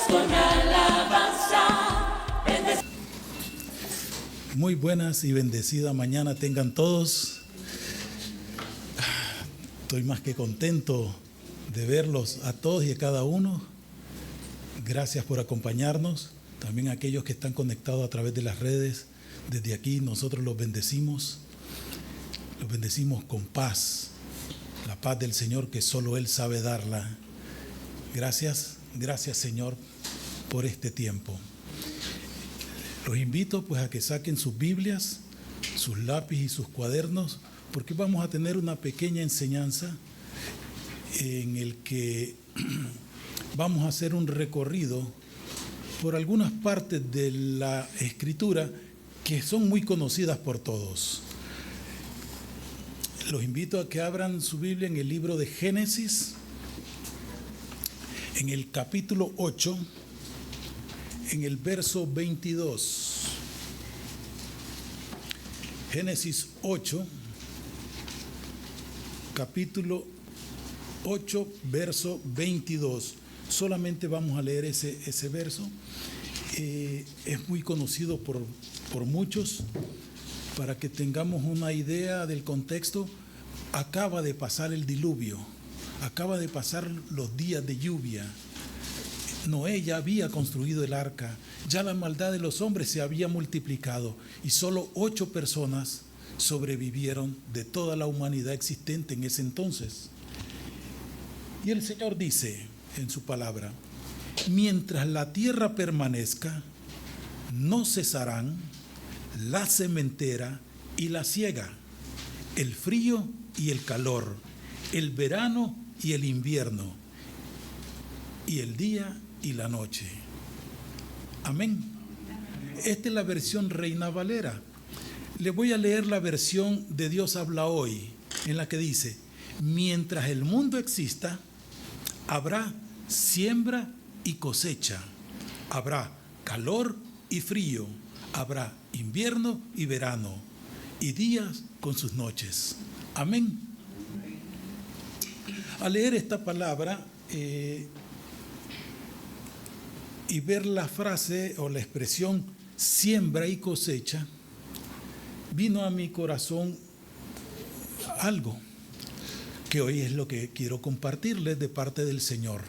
con alabanza. Muy buenas y bendecida mañana tengan todos. Estoy más que contento de verlos a todos y a cada uno. Gracias por acompañarnos. También a aquellos que están conectados a través de las redes. Desde aquí nosotros los bendecimos. Los bendecimos con paz. La paz del Señor que solo Él sabe darla. Gracias Señor por este tiempo. Los invito pues a que saquen sus Biblias, sus lápices y sus cuadernos, porque vamos a tener una pequeña enseñanza en el que vamos a hacer un recorrido por algunas partes de la Escritura que son muy conocidas por todos. Los invito a que abran su Biblia en el libro de Génesis, en el capítulo 8, en el verso 22. Génesis 8, capítulo 8, verso 22. Solamente vamos a leer ese verso. Es muy conocido por muchos. Para que tengamos una idea del contexto, acaba de pasar el diluvio, acaba de pasar los días de lluvia. Noé ya había construido el arca, ya la maldad de los hombres se había multiplicado y solo 8 personas sobrevivieron de toda la humanidad existente en ese entonces. Y el Señor dice en su palabra: mientras la tierra permanezca, no cesarán la sementera y la siega, el frío y el calor, el verano y el invierno, y el día y la noche. Amén. Esta es la versión Reina Valera. Le voy a leer la versión de Dios habla hoy, en la que dice: mientras el mundo exista, habrá siembra y cosecha, habrá calor y frío, habrá invierno y verano, y días con sus noches. Amén. Al leer esta palabra y ver la frase o la expresión siembra y cosecha, vino a mi corazón algo que hoy es lo que quiero compartirles de parte del Señor.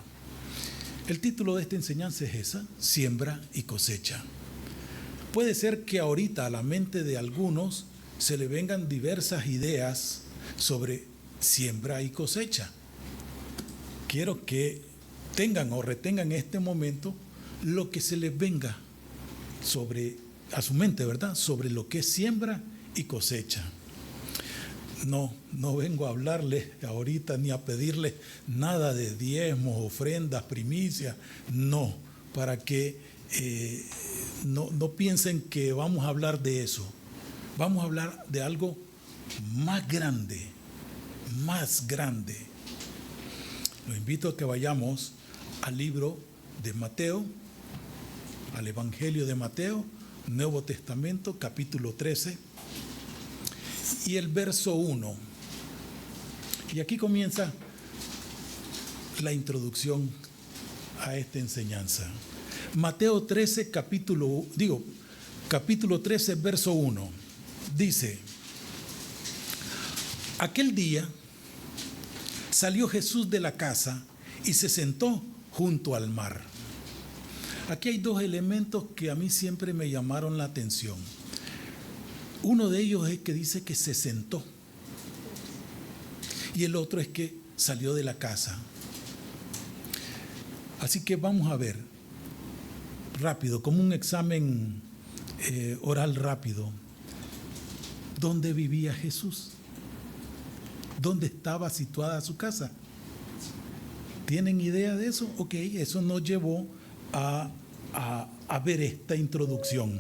El título de esta enseñanza es esa: siembra y cosecha. Puede ser que ahorita a la mente de algunos se le vengan diversas ideas sobre siembra y cosecha. Quiero que tengan o retengan en este momento lo que se les venga a su mente, ¿verdad? Sobre lo que es siembra y cosecha. No vengo a hablarles ahorita ni a pedirles nada de diezmos, ofrendas, primicias. No, para que no piensen que vamos a hablar de eso. Vamos a hablar de algo más grande, más grande. Los invito a que vayamos al libro de Mateo, al Evangelio de Mateo, Nuevo Testamento, capítulo 13, y el verso 1. Y aquí comienza la introducción a esta enseñanza. Mateo 13, capítulo 13, verso 1. Dice: aquel día salió Jesús de la casa y se sentó junto al mar. Aquí hay 2 elementos que a mí siempre me llamaron la atención. Uno de ellos es que dice que se sentó, y el otro es que salió de la casa. Así que vamos a ver rápido, como un examen oral rápido. ¿Dónde vivía Jesús? ¿Dónde estaba situada su casa? ¿Tienen idea de eso? Ok, eso nos llevó a ver esta introducción.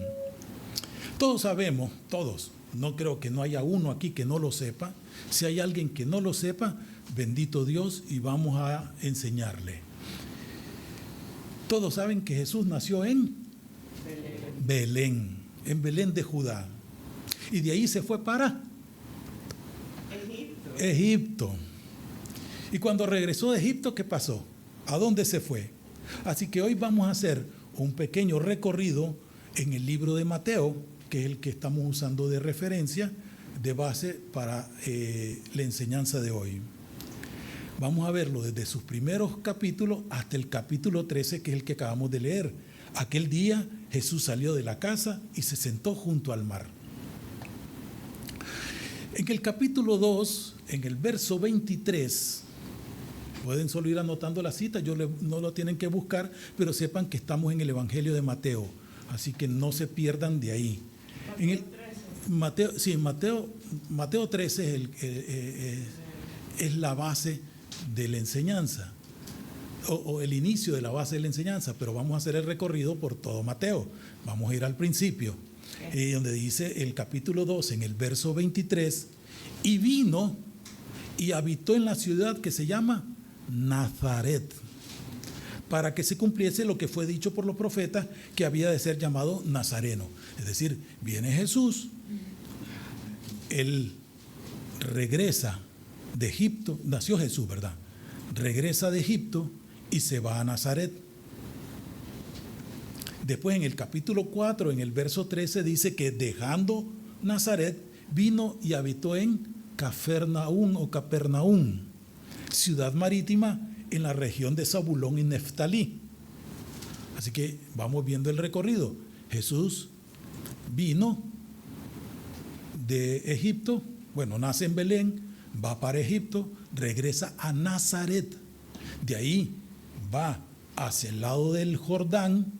Todos sabemos, todos, no creo que no haya uno aquí que no lo sepa. Si hay alguien que no lo sepa, bendito Dios, y vamos a enseñarle. Todos saben que Jesús nació en Belén, en Belén de Judá. Y de ahí se fue para Egipto. Y cuando regresó de Egipto, ¿qué pasó? ¿A dónde se fue? Así que hoy vamos a hacer un pequeño recorrido en el libro de Mateo, que es el que estamos usando de referencia, de base para la enseñanza de hoy. Vamos a verlo desde sus primeros capítulos hasta el capítulo 13, que es el que acabamos de leer. Aquel día Jesús salió de la casa y se sentó junto al mar. En el capítulo 2, en el verso 23, pueden solo ir anotando la cita, no lo tienen que buscar, pero sepan que estamos en el Evangelio de Mateo, así que no se pierdan de ahí. En el, Mateo 13 es la base de la enseñanza, o el inicio de la base de la enseñanza, pero vamos a hacer el recorrido por todo Mateo. Vamos a ir al principio, donde dice el capítulo 2, en el verso 23, y vino y habitó en la ciudad que se llama Nazaret, para que se cumpliese lo que fue dicho por los profetas, que había de ser llamado Nazareno. Es decir, viene Jesús, él regresa de Egipto, nació Jesús, ¿verdad? Regresa de Egipto y se va a Nazaret. Después en el capítulo 4, en el verso 13, dice que dejando Nazaret, vino y habitó en Cafarnaún o Capernaum, ciudad marítima en la región de Zabulón y Neftalí. Así que vamos viendo el recorrido. Jesús vino de Egipto, nace en Belén, va para Egipto, regresa a Nazaret. De ahí va hacia el lado del Jordán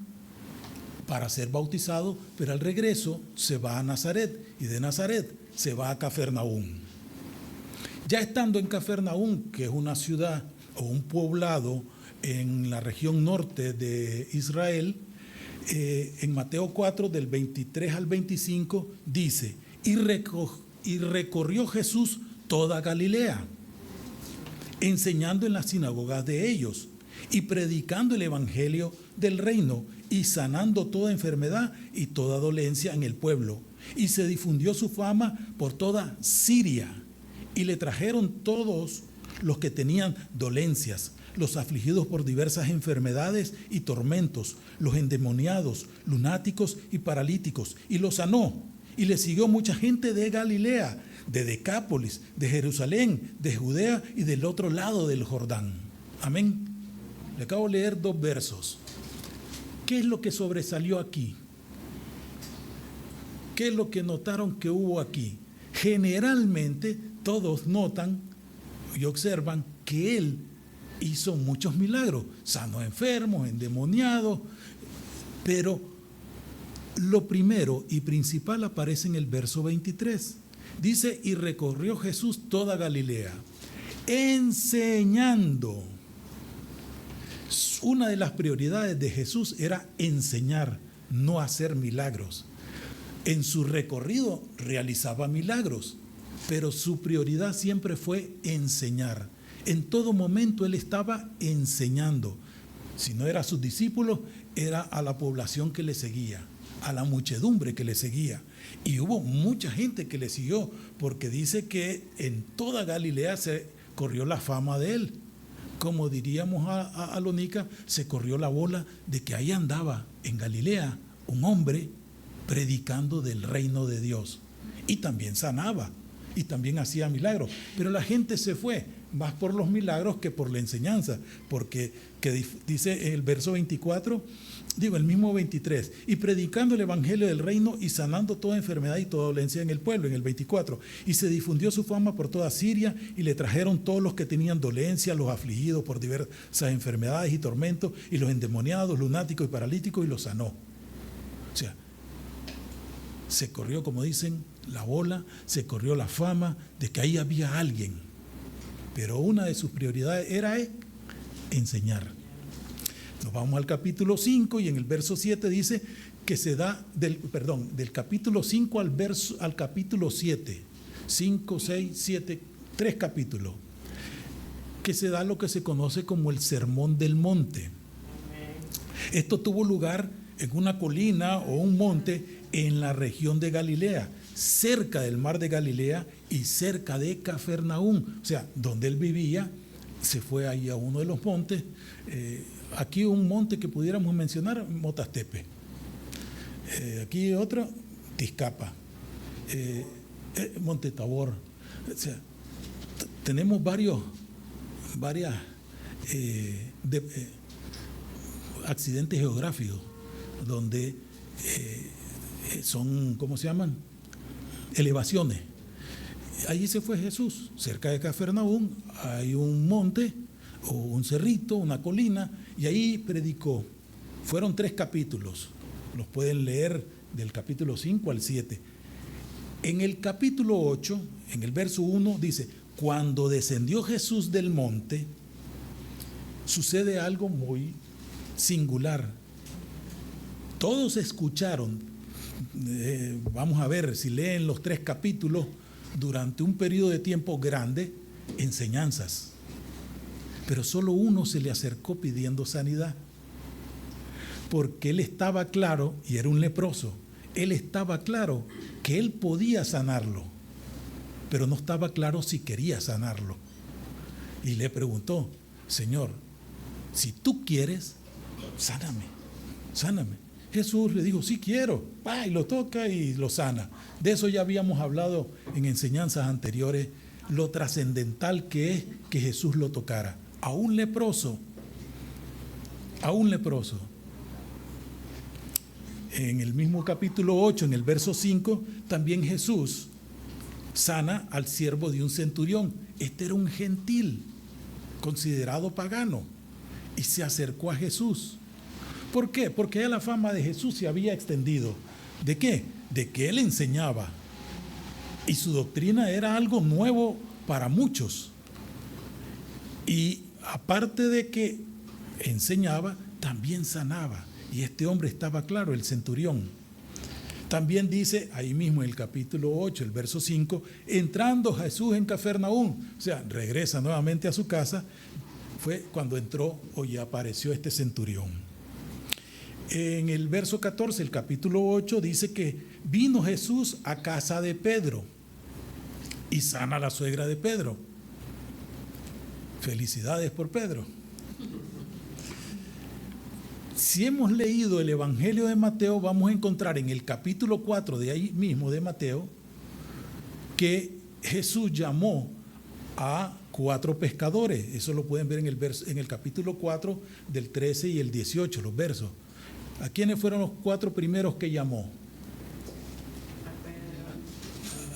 para ser bautizado, pero al regreso se va a Nazaret y de Nazaret se va a Cafarnaún. Ya estando en Cafarnaún, que es una ciudad o un poblado en la región norte de Israel, en Mateo 4, del 23 al 25, dice, y recorrió Jesús toda Galilea, enseñando en las sinagogas de ellos y predicando el evangelio del reino y sanando toda enfermedad y toda dolencia en el pueblo. Y se difundió su fama por toda Siria y le trajeron todos los que tenían dolencias, los afligidos por diversas enfermedades y tormentos, los endemoniados, lunáticos y paralíticos, y los sanó. Y le siguió mucha gente de Galilea, de Decápolis, de Jerusalén, de Judea y del otro lado del Jordán. Amén. Le acabo de leer 2 versos. ¿Qué es lo que sobresalió aquí? ¿Qué es lo que notaron que hubo aquí? Generalmente todos notan y observan que él hizo muchos milagros, sanó enfermos, endemoniados, pero lo primero y principal aparece en el verso 23. Dice, y recorrió Jesús toda Galilea, enseñando. Una de las prioridades de Jesús era enseñar, no hacer milagros. En su recorrido realizaba milagros, pero su prioridad siempre fue enseñar. En todo momento él estaba enseñando. Si no era a sus discípulos, era a la población que le seguía, a la muchedumbre que le seguía. Y hubo mucha gente que le siguió, porque dice que en toda Galilea se corrió la fama de él. Como diríamos a Lonica, se corrió la bola de que ahí andaba en Galilea un hombre predicando del reino de Dios. Y también sanaba, y también hacía milagros. Pero la gente se fue, más por los milagros que por la enseñanza, porque dice el verso 24, el mismo 23, y predicando el evangelio del reino y sanando toda enfermedad y toda dolencia en el pueblo, en el 24, y se difundió su fama por toda Siria, y le trajeron todos los que tenían dolencia, los afligidos por diversas enfermedades y tormentos, y los endemoniados, lunáticos y paralíticos, y los sanó. O sea, se corrió, como dicen, la bola, se corrió la fama de que ahí había alguien, pero una de sus prioridades era enseñar. Nos vamos al capítulo 5 y en el verso 7 dice que se da, del capítulo 5 al capítulo 7, 5, 6, 7, 3 capítulos, que se da lo que se conoce como el Sermón del Monte. Esto tuvo lugar en una colina o un monte en la región de Galilea, cerca del mar de Galilea y cerca de Cafarnaún. O sea, donde él vivía, se fue ahí a uno de los montes, aquí un monte que pudiéramos mencionar, Motastepe. Aquí otro, Tizcapa. Monte Tabor. O sea, tenemos varias accidentes geográficos donde son, ¿cómo se llaman? Elevaciones. Allí se fue Jesús, cerca de Cafarnaúm hay un monte o un cerrito, una colina, y ahí predicó. Fueron 3 capítulos, los pueden leer del capítulo 5 al 7. En el capítulo 8, en el verso 1, dice: cuando descendió Jesús del monte, sucede algo muy singular. Todos escucharon, vamos a ver si leen los 3 capítulos, durante un periodo de tiempo grande, enseñanzas. Pero solo uno se le acercó pidiendo sanidad, porque él estaba claro, y era un leproso, él estaba claro que él podía sanarlo, pero no estaba claro si quería sanarlo. Y le preguntó: Señor, si tú quieres, sáname, sáname. Jesús le dijo: sí quiero, y lo toca y lo sana. De eso ya habíamos hablado en enseñanzas anteriores, lo trascendental que es que Jesús lo tocara. A un leproso. En el mismo capítulo 8, en el verso 5, también Jesús sana al siervo de un centurión. Este era un gentil, considerado pagano, y se acercó a Jesús. ¿Por qué? Porque ya la fama de Jesús se había extendido. ¿De qué? De que él enseñaba. Y su doctrina era algo nuevo para muchos. Y aparte de que enseñaba, también sanaba. Y este hombre estaba claro, el centurión. También dice, ahí mismo en el capítulo 8, el verso 5, entrando Jesús en Cafarnaúm, o sea, regresa nuevamente a su casa, fue cuando entró o ya apareció este centurión. En el verso 14, el capítulo 8, dice que vino Jesús a casa de Pedro y sana a la suegra de Pedro. Felicidades por Pedro. Si hemos leído el Evangelio de Mateo, vamos a encontrar en el capítulo 4 de ahí mismo de Mateo que Jesús llamó a 4 pescadores. Eso lo pueden ver en el capítulo 4 del 13 y el 18, los versos. ¿A quiénes fueron los 4 primeros que llamó?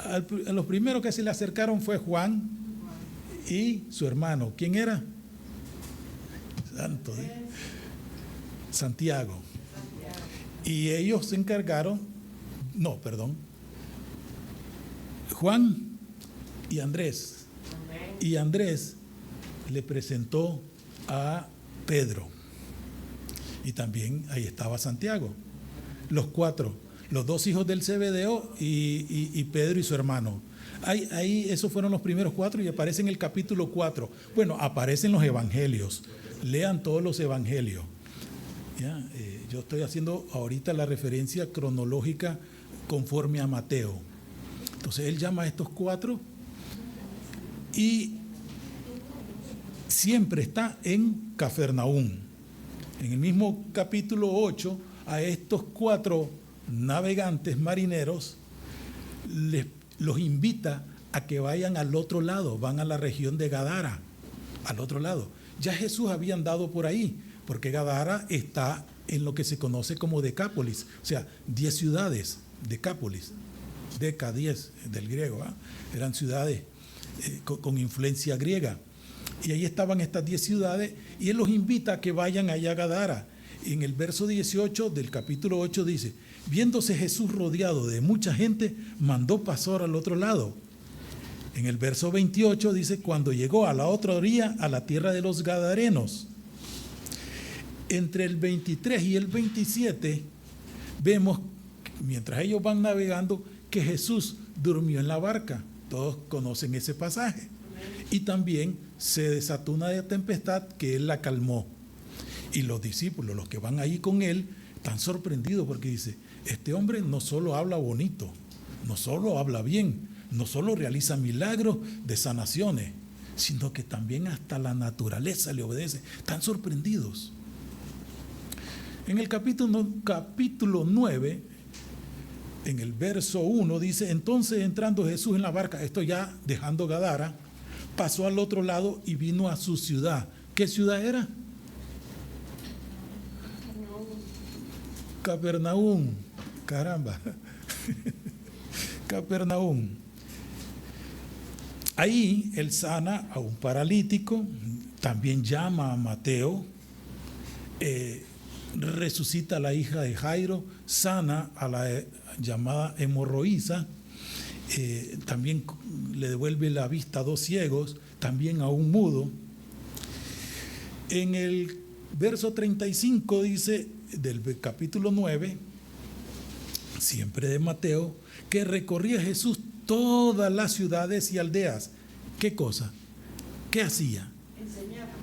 A los primeros que se le acercaron fue Juan y su hermano. ¿Quién era? Santiago. Y ellos se encargaron, Juan y Andrés. Y Andrés le presentó a Pedro. Y también ahí estaba Santiago. Los 4, los 2 hijos del Zebedeo y Pedro y su hermano. Ahí esos fueron los primeros 4 y aparece en el capítulo 4. Bueno, aparecen los evangelios. Lean todos los evangelios. Yo estoy haciendo ahorita la referencia cronológica conforme a Mateo. Entonces él llama a estos 4 y siempre está en Cafarnaúm. En el mismo capítulo 8, a estos 4 navegantes marineros los invita a que vayan al otro lado, van a la región de Gadara, al otro lado. Ya Jesús había andado por ahí, porque Gadara está en lo que se conoce como Decápolis, o sea, 10 ciudades, Decápolis, Deca, 10 del griego, eran ciudades con influencia griega. Y ahí estaban estas 10 ciudades y él los invita a que vayan allá a Gadara. Y en el verso 18 del capítulo 8 dice: viéndose Jesús rodeado de mucha gente, mandó pasar al otro lado. En el verso 28 dice: cuando llegó a la otra orilla, a la tierra de los Gadarenos. Entre el 23 y el 27 vemos, mientras ellos van navegando, que Jesús durmió en la barca. Todos conocen ese pasaje. Y también se desató una tempestad que él la calmó. Y los discípulos, los que van ahí con él, están sorprendidos porque dice: este hombre no solo habla bonito, no solo habla bien, no solo realiza milagros de sanaciones, sino que también hasta la naturaleza le obedece. Están sorprendidos. En el capítulo 9, en el verso 1 dice, entonces entrando Jesús en la barca, esto ya dejando Gadara, pasó al otro lado y vino a su ciudad. ¿Qué ciudad era? Capernaum. Caramba. Capernaum. Ahí él sana a un paralítico, también llama a Mateo, resucita a la hija de Jairo, sana a la llamada hemorroísa, también le devuelve la vista a 2 ciegos, también a un mudo. En el verso 35 dice, del capítulo 9, siempre de Mateo, que recorría Jesús todas las ciudades y aldeas. ¿Qué cosa? ¿Qué hacía?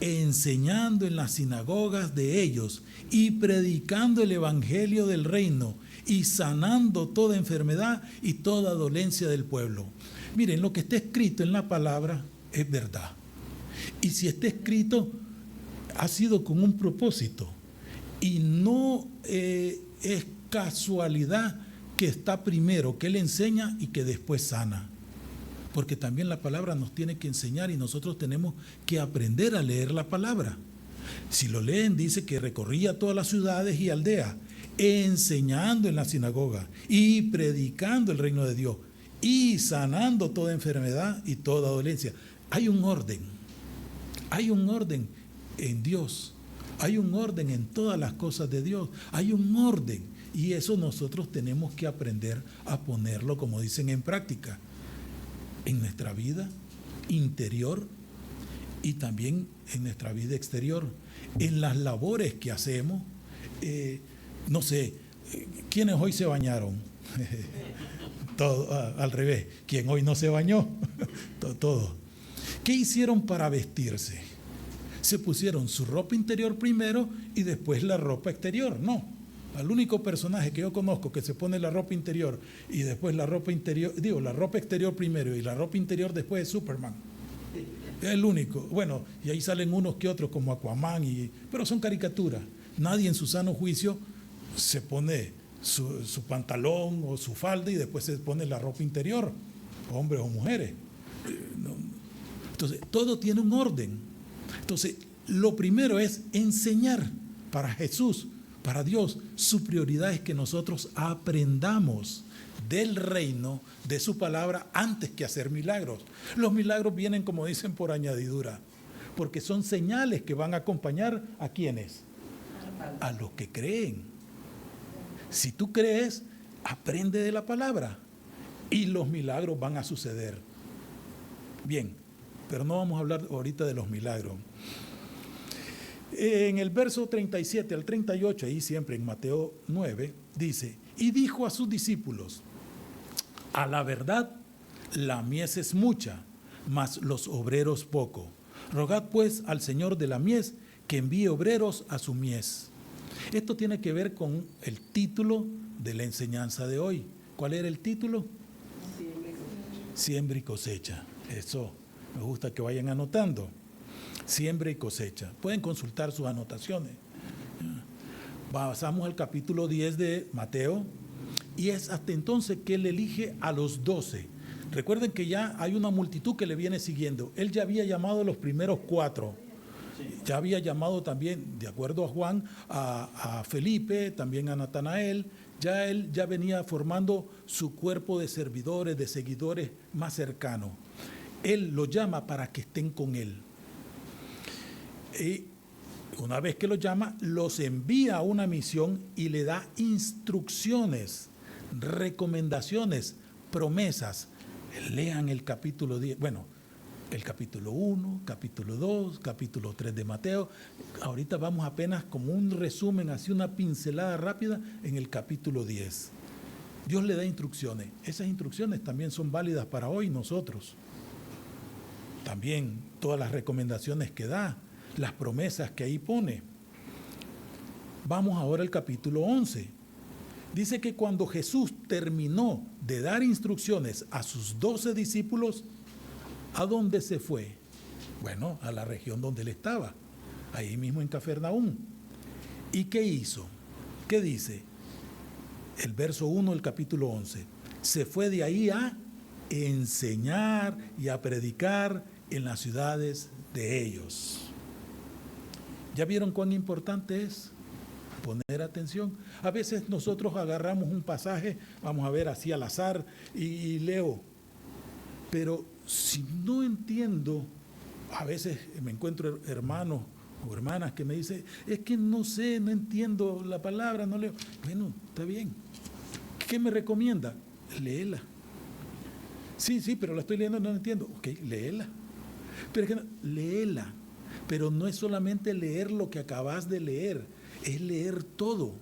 Enseñando en las sinagogas de ellos y predicando el evangelio del reino y sanando toda enfermedad y toda dolencia del pueblo. Miren, lo que está escrito en la palabra es verdad. Y si está escrito, ha sido con un propósito. Y no es casualidad que está primero, que él enseña y que después sana. Porque también la palabra nos tiene que enseñar y nosotros tenemos que aprender a leer la palabra. Si lo leen, dice que recorría todas las ciudades y aldeas, enseñando en la sinagoga y predicando el reino de Dios y sanando toda enfermedad y toda dolencia. Hay un orden en Dios, hay un orden en todas las cosas de Dios, hay un orden y eso nosotros tenemos que aprender a ponerlo, como dicen, en práctica. En nuestra vida interior y también en nuestra vida exterior, en las labores que hacemos. No sé, ¿quiénes hoy se bañaron? Todo, al revés, ¿quién hoy no se bañó? Todo. ¿Qué hicieron para vestirse? Se pusieron su ropa interior primero y después la ropa exterior. No. Al único personaje que yo conozco que se pone la ropa interior y después la ropa interior, la ropa exterior primero y la ropa interior después es Superman. Es el único. Bueno, y ahí salen unos que otros como Aquaman, pero son caricaturas. Nadie en su sano juicio se pone su pantalón o su falda y después se pone la ropa interior, hombres o mujeres. Entonces, todo tiene un orden. Entonces, lo primero es enseñar. Para Jesús, para Dios, su prioridad es que nosotros aprendamos del reino, de su palabra, antes que hacer milagros. Los milagros vienen, como dicen, por añadidura, porque son señales que van a acompañar a ¿quiénes? A los que creen. Si tú crees, aprende de la palabra y los milagros van a suceder. Bien, pero no vamos a hablar ahorita de los milagros. En el verso 37 al 38, ahí siempre en Mateo 9, dice, y dijo a sus discípulos, a la verdad, la mies es mucha, mas los obreros poco. Rogad pues al Señor de la mies que envíe obreros a su mies. Esto tiene que ver con el título de la enseñanza de hoy. ¿Cuál era el título? Siembra y cosecha. Eso, me gusta que vayan anotando. Siembra y cosecha. Pueden consultar sus anotaciones. Pasamos al capítulo 10 de Mateo y es hasta entonces que él elige a los 12. Recuerden que ya hay una multitud que le viene siguiendo. Él ya había llamado a los primeros 4. Ya había llamado también, de acuerdo a Juan, a Felipe, también a Natanael. Ya él ya venía formando su cuerpo de servidores, de seguidores más cercanos. Él los llama para que estén con él. Y una vez que los llama, los envía a una misión y le da instrucciones, recomendaciones, promesas. Lean el capítulo 10, bueno, el capítulo 1, capítulo 2, capítulo 3 de Mateo. Ahorita vamos apenas como un resumen, así una pincelada rápida en el capítulo 10. Dios le da instrucciones. Esas instrucciones también son válidas para hoy nosotros. También todas las recomendaciones que da, las promesas que ahí pone. Vamos ahora al capítulo 11. Dice que cuando Jesús terminó de dar instrucciones a sus 12 discípulos, ¿a dónde se fue? Bueno, a la región donde él estaba, ahí mismo en Capernaum. ¿Y qué hizo? ¿Qué dice? El verso 1 del capítulo 11. Se fue de ahí a enseñar y a predicar en las ciudades de ellos. ¿Ya vieron cuán importante es poner atención? A veces nosotros agarramos un pasaje, vamos a ver así al azar, y leo. Pero si no entiendo, a veces me encuentro hermanos o hermanas que me dicen, es que no sé, no entiendo la palabra, no leo. Bueno, está bien. ¿Qué me recomienda? Léela. Sí, pero la estoy leyendo, no la entiendo. Ok, léela. Pero es que léela. Pero no es solamente leer lo que acabas de leer, es leer todo.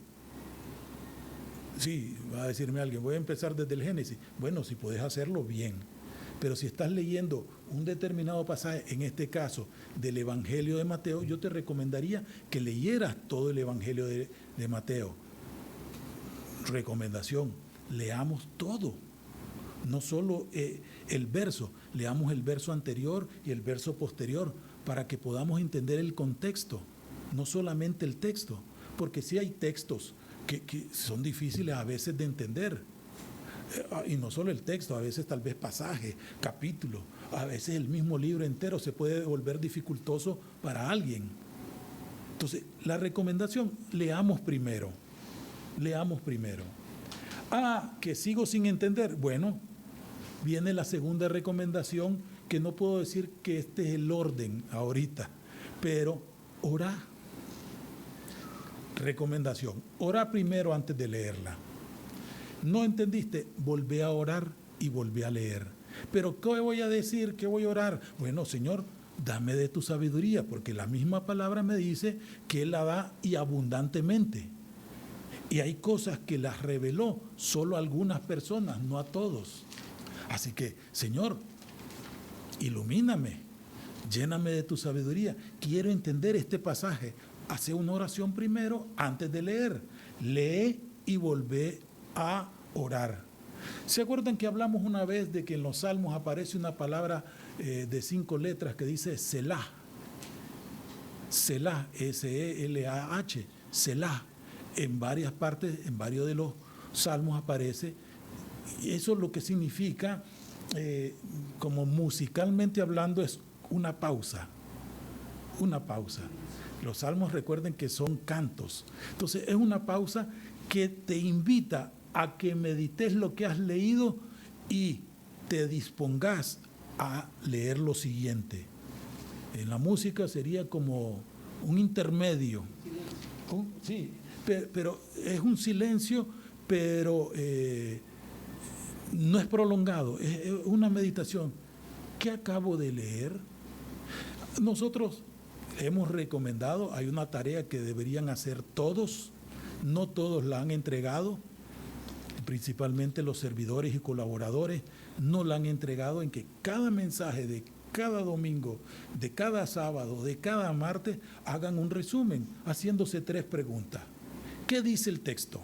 Sí, va a decirme alguien, voy a empezar desde el Génesis. Bueno, si puedes hacerlo, bien. Pero si estás leyendo un determinado pasaje, en este caso del Evangelio de Mateo, yo te recomendaría que leyeras todo el Evangelio de Mateo. Recomendación, leamos todo. No solo el verso, leamos el verso anterior y el verso posterior para que podamos entender el contexto, no solamente el texto, porque sí hay textos que son difíciles a veces de entender. Y no solo el texto, a veces tal vez pasaje, capítulo, a veces el mismo libro entero se puede volver dificultoso para alguien. Entonces, la recomendación, leamos primero. Que sigo sin entender. Bueno, viene la segunda recomendación, que no puedo decir que este es el orden ahorita, pero ora. Recomendación, ora primero antes de leerla. ¿No entendiste? Volvé a orar y volvé a leer. ¿Pero qué voy a decir? ¿Qué voy a orar? Bueno, Señor, dame de tu sabiduría, porque la misma palabra me dice que Él la da y abundantemente. Y hay cosas que las reveló solo a algunas personas, no a todos. Así que, Señor, ilumíname, lléname de tu sabiduría. Quiero entender este pasaje. Hace una oración primero antes de leer. Lee y volvé a orar. ¿Se acuerdan que hablamos una vez de que en los Salmos aparece una palabra de 5 letras que dice Selah? Selah, S-E-L-A-H, Selah. En varias partes, en varios de los Salmos aparece. Y eso lo que significa, como musicalmente hablando, es una pausa. Una pausa. Los Salmos, recuerden que son cantos. Entonces es una pausa que te invita a que medites lo que has leído y te dispongas a leer lo siguiente. En la música sería como un intermedio. Sí, pero es un silencio, pero no es prolongado, es una meditación. ¿Qué acabo de leer? Nosotros hemos recomendado, hay una tarea que deberían hacer todos, no todos la han entregado, principalmente los servidores y colaboradores no la han entregado, en que cada mensaje de cada domingo, de cada sábado, de cada martes, hagan un resumen, haciéndose 3 preguntas. ¿Qué dice el texto?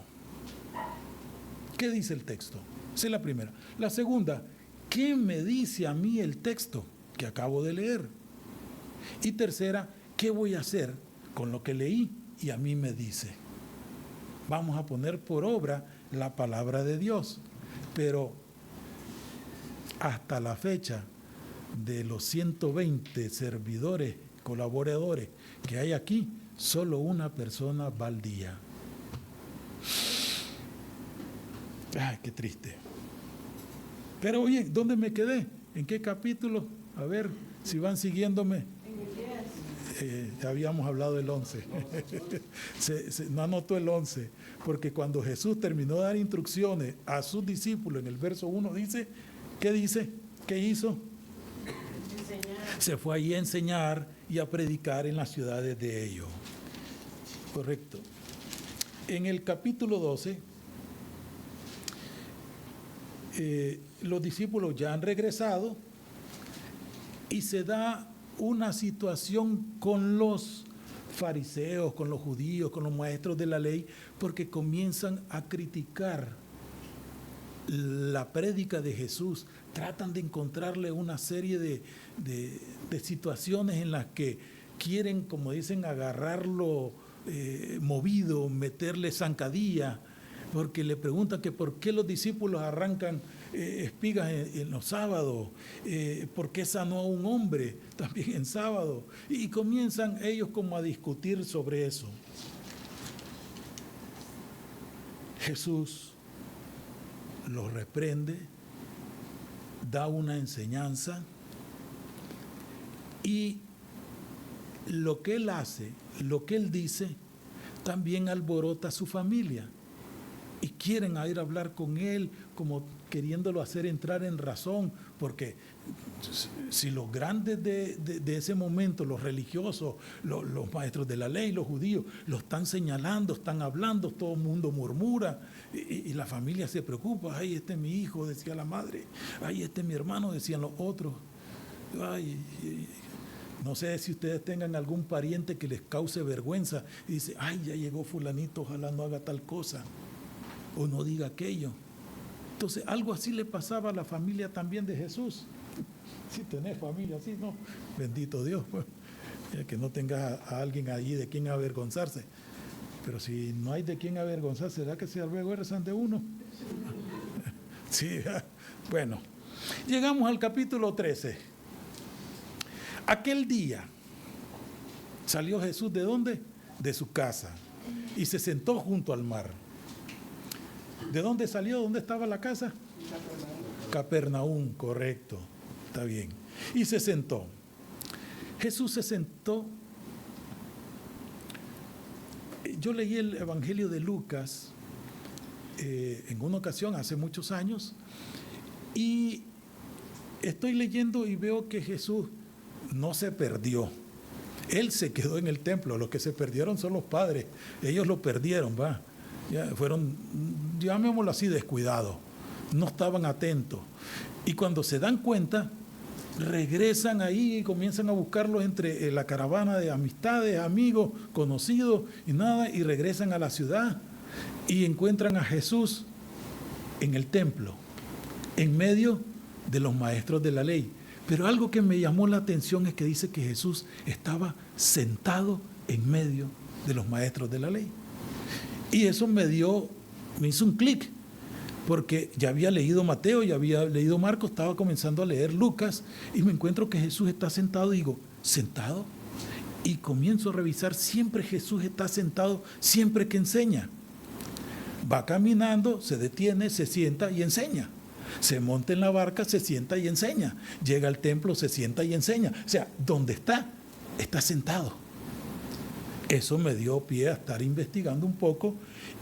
¿Qué dice el texto? Esa es la primera. La segunda, ¿qué me dice a mí el texto que acabo de leer? Y tercera, ¿qué voy a hacer con lo que leí y a mí me dice? Vamos a poner por obra la palabra de Dios. Pero hasta la fecha, de los 120 servidores, colaboradores que hay aquí, solo una persona va al día. Ay, qué triste. Pero oye, ¿dónde me quedé? ¿En qué capítulo? A ver si van siguiéndome. Ya habíamos hablado del 11. No anotó el 11, porque cuando Jesús terminó de dar instrucciones a sus discípulos, en el verso 1 dice, ¿qué dice? ¿Qué hizo? Se fue allí a enseñar y a predicar en las ciudades de ellos. Correcto. En el capítulo 12, los discípulos ya han regresado y se da una situación con los fariseos, con los judíos, con los maestros de la ley, porque comienzan a criticar la prédica de Jesús. Tratan de encontrarle una serie de situaciones en las que quieren, como dicen, agarrarlo movido, meterle zancadilla, porque le preguntan que por qué los discípulos arrancan espigas en los sábados, por qué sanó a un hombre también en sábado, y comienzan ellos como a discutir sobre eso. Jesús los reprende, da una enseñanza, y lo que él hace, lo que él dice, también alborota a su familia. Y quieren ir a hablar con él, como queriéndolo hacer entrar en razón, porque si los grandes de ese momento, los religiosos, los maestros de la ley, los judíos, lo están señalando, están hablando, todo el mundo murmura, y la familia se preocupa. Ay, este es mi hijo, decía la madre. Ay, este es mi hermano, decían los otros. Ay, no sé si ustedes tengan algún pariente que les cause vergüenza y dice, ay, ya llegó fulanito, ojalá no haga tal cosa o no diga aquello. Entonces, algo así le pasaba a la familia también de Jesús. Si tenés familia así, no, bendito Dios, pues, que no tengas a alguien allí de quien avergonzarse. Pero si no hay de quien avergonzarse, ¿será que se avergüenzan de uno? Sí, bueno, llegamos al capítulo 13. Aquel día salió Jesús, ¿de dónde? De su casa, y se sentó junto al mar. ¿De dónde salió? ¿Dónde estaba la casa? Capernaum, correcto, está bien. Y se sentó. Jesús se sentó. Yo leí el Evangelio de Lucas en una ocasión, hace muchos años, y estoy leyendo y veo que Jesús no se perdió. Él se quedó en el templo. Los que se perdieron son los padres. Ellos lo perdieron, va. Ya fueron, llamémoslo así, descuidados. No estaban atentos. Y cuando se dan cuenta, regresan ahí y comienzan a buscarlos entre la caravana de amistades, amigos, conocidos y nada, y regresan a la ciudad y encuentran a Jesús en el templo, en medio de los maestros de la ley. Pero algo que me llamó la atención es que dice que Jesús estaba sentado en medio de los maestros de la ley. Y eso me hizo un clic, porque ya había leído Mateo, ya había leído Marcos, estaba comenzando a leer Lucas, y me encuentro que Jesús está sentado, y digo, ¿sentado? Y comienzo a revisar, siempre Jesús está sentado, siempre que enseña. Va caminando, se detiene, se sienta y enseña. Se monta en la barca, se sienta y enseña. Llega al templo, se sienta y enseña. O sea, donde está sentado. Eso me dio pie a estar investigando un poco,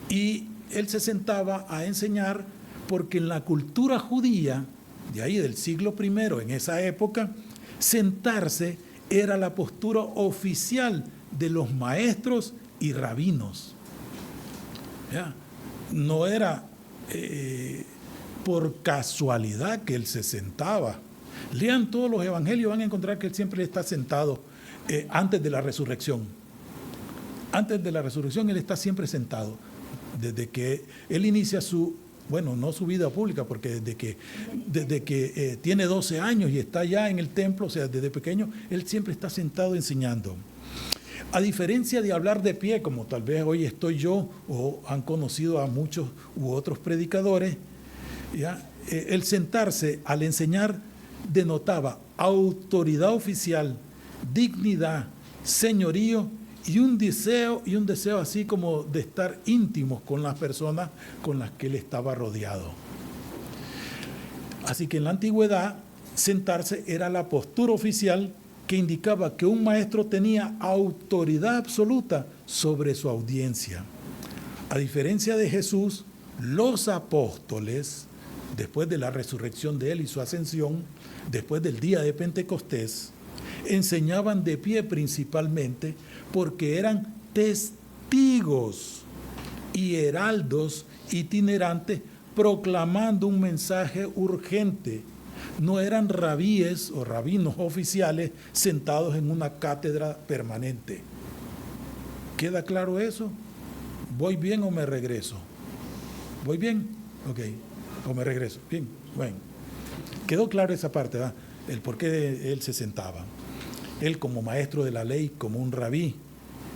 y él se sentaba a enseñar porque en la cultura judía, de ahí del siglo I, en esa época, sentarse era la postura oficial de los maestros y rabinos. ¿Ya? No era por casualidad que él se sentaba. Lean todos los evangelios, van a encontrar que él siempre está sentado antes de la resurrección. Antes de la resurrección él está siempre sentado. Desde que él inicia no su vida pública, porque desde que tiene 12 años y está ya en el templo, o sea, desde pequeño, él siempre está sentado enseñando. A diferencia de hablar de pie, como tal vez hoy estoy yo, o han conocido a muchos u otros predicadores, ¿ya? El sentarse al enseñar denotaba autoridad oficial, dignidad, señorío y un deseo así como de estar íntimos con las personas con las que él estaba rodeado. Así que en la antigüedad, sentarse era la postura oficial que indicaba que un maestro tenía autoridad absoluta sobre su audiencia. A diferencia de Jesús, los apóstoles, después de la resurrección de él y su ascensión, después del día de Pentecostés, enseñaban de pie principalmente porque eran testigos y heraldos itinerantes proclamando un mensaje urgente. No eran rabíes o rabinos oficiales sentados en una cátedra permanente. ¿Queda claro eso? ¿Voy bien o me regreso? ¿Voy bien? Ok. ¿O me regreso? Bien. Bueno. Quedó claro esa parte, ¿verdad? El por qué él se sentaba. Él como maestro de la ley, como un rabí,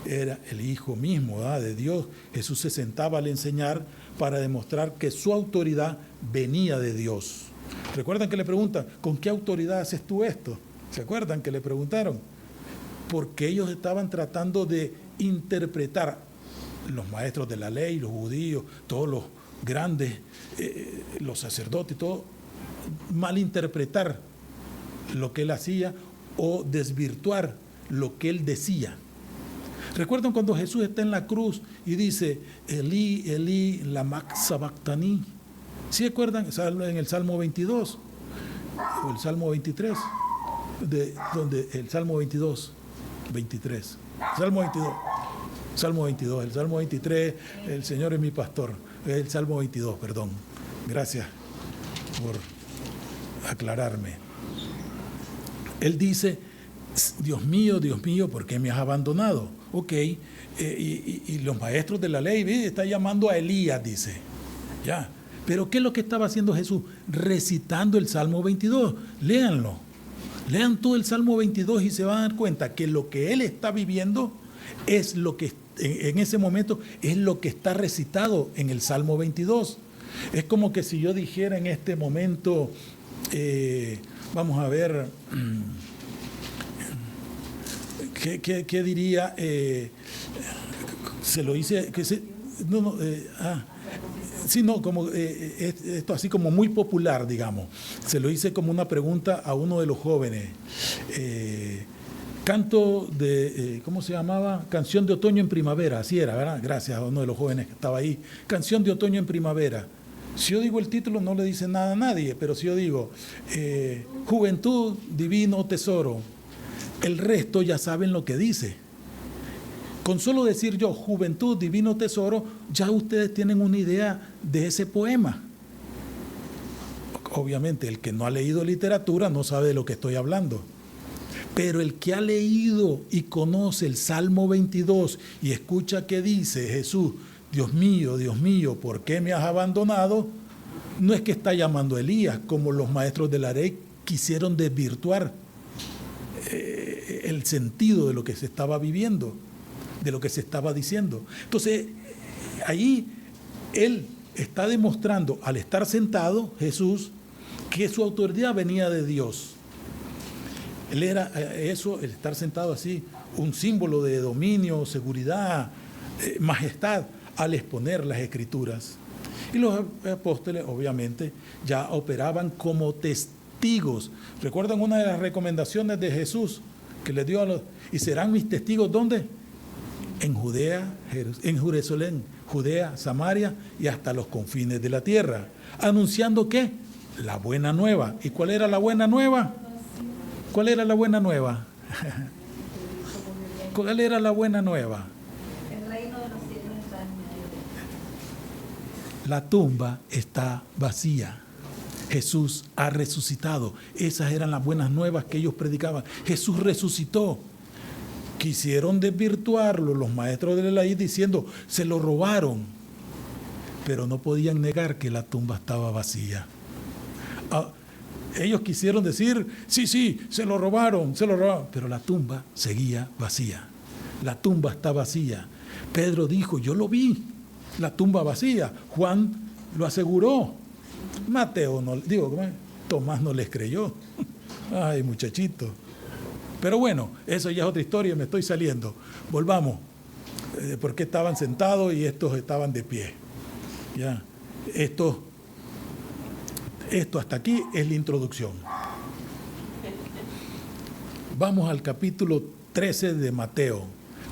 era el Hijo mismo, ¿verdad?, de Dios. Jesús se sentaba al enseñar para demostrar que su autoridad venía de Dios. ¿Recuerdan que le preguntan, ¿con qué autoridad haces tú esto? ¿Se acuerdan que le preguntaron? Porque ellos estaban tratando de interpretar, los maestros de la ley, los judíos, todos los grandes, los sacerdotes, todo, malinterpretar lo que él hacía o desvirtuar lo que él decía. ¿Recuerdan cuando Jesús está en la cruz y dice, Elí, Elí, lama sabactani? ¿Sí recuerdan? En el Salmo 22 o el Salmo 23, donde el Salmo 22, 23, Salmo 22, Salmo 22, el Salmo 23, el Señor es mi pastor, el Salmo 22, perdón. Gracias por aclararme. Él dice, Dios mío, ¿por qué me has abandonado? Ok, y los maestros de la ley, está llamando a Elías, dice, ya. Pero ¿qué es lo que estaba haciendo Jesús? Recitando el Salmo 22. Léanlo. Lean todo el Salmo 22 y se van a dar cuenta que lo que él está viviendo es lo que en ese momento es lo que está recitado en el Salmo 22. Es como que si yo dijera en este momento, vamos a ver, ¿qué diría? Se lo hice, como esto así como muy popular, digamos. Se lo hice como una pregunta a uno de los jóvenes. Canto de, ¿cómo se llamaba? Canción de otoño en primavera, así era, ¿verdad? Gracias a uno de los jóvenes que estaba ahí. Canción de otoño en primavera. Si yo digo el título no le dice nada a nadie, pero si yo digo Juventud, divino tesoro, el resto ya saben lo que dice. Con solo decir yo, juventud, divino tesoro, ya ustedes tienen una idea de ese poema. Obviamente, el que no ha leído literatura no sabe de lo que estoy hablando. Pero el que ha leído y conoce el Salmo 22 y escucha que dice Jesús, Dios mío, ¿por qué me has abandonado? No es que está llamando a Elías, como los maestros de la ley quisieron desvirtuar el sentido de lo que se estaba viviendo, de lo que se estaba diciendo. Entonces, ahí él está demostrando, al estar sentado, Jesús, que su autoridad venía de Dios. Él era eso, el estar sentado así, un símbolo de dominio, seguridad, majestad, al exponer las Escrituras. Y los apóstoles, obviamente, ya operaban como testigos. ¿Recuerdan una de las recomendaciones de Jesús que le dio a los... Y serán mis testigos, ¿dónde? En Judea, en Jerusalén, Judea, Samaria y hasta los confines de la tierra. ¿Anunciando qué? La buena nueva. ¿Y cuál era la buena nueva? ¿Cuál era la buena nueva? ¿Cuál era la buena nueva? El reino de los cielos está en medio de... La tumba está vacía. Jesús ha resucitado. Esas eran las buenas nuevas que ellos predicaban. Jesús resucitó. Quisieron desvirtuarlo los maestros de la ley diciendo, se lo robaron. Pero no podían negar que la tumba estaba vacía. Ellos quisieron decir, sí, se lo robaron, pero la tumba seguía vacía. La tumba está vacía. Pedro dijo, yo lo vi, la tumba vacía. Juan lo aseguró. Mateo no, Tomás no les creyó. Ay, muchachito. Pero bueno, eso ya es otra historia, me estoy saliendo. Volvamos. ¿Por qué estaban sentados y estos estaban de pie? Ya, esto hasta aquí es la introducción. Vamos al capítulo 13 de Mateo,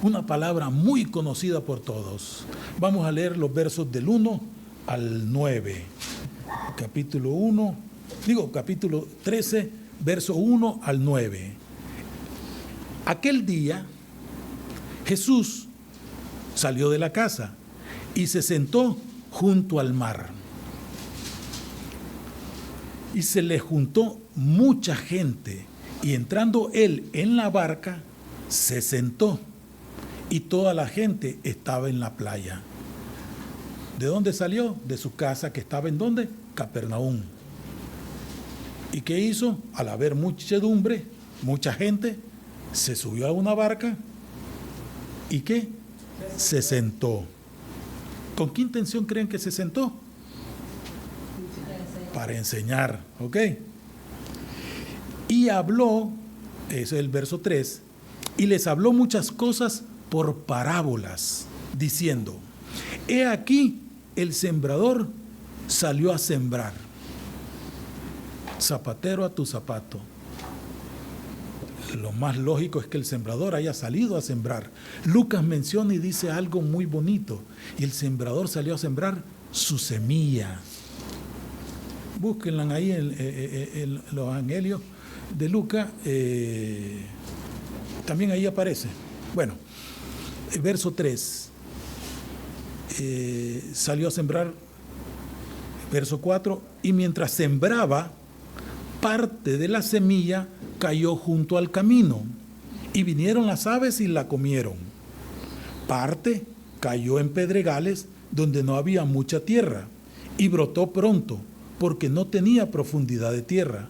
una palabra muy conocida por todos. Vamos a leer los versos del 1 al 9. Capítulo 13, verso 1 al 9. Aquel día, Jesús salió de la casa y se sentó junto al mar. Y se le juntó mucha gente, y entrando él en la barca, se sentó, y toda la gente estaba en la playa. ¿De dónde salió? De su casa, que estaba ¿en dónde? Capernaum. ¿Y qué hizo? Al haber muchedumbre, mucha gente, se subió a una barca ¿Y qué? Se sentó. ¿Con qué intención creen que se sentó? Para enseñar, ¿ok? Y habló, ese es el verso 3, y les habló muchas cosas por parábolas, diciendo, he aquí el sembrador salió a sembrar. Zapatero a tu zapato. Lo más lógico es que el sembrador haya salido a sembrar. Lucas menciona y dice algo muy bonito. Y el sembrador salió a sembrar su semilla. Búsquenla ahí en los evangelios de Lucas. También ahí aparece. Bueno, verso 3. Salió a sembrar. Verso 4. Y mientras sembraba, parte de la semilla cayó junto al camino, y vinieron las aves y la comieron. Parte cayó en pedregales donde no había mucha tierra, y brotó pronto, porque no tenía profundidad de tierra.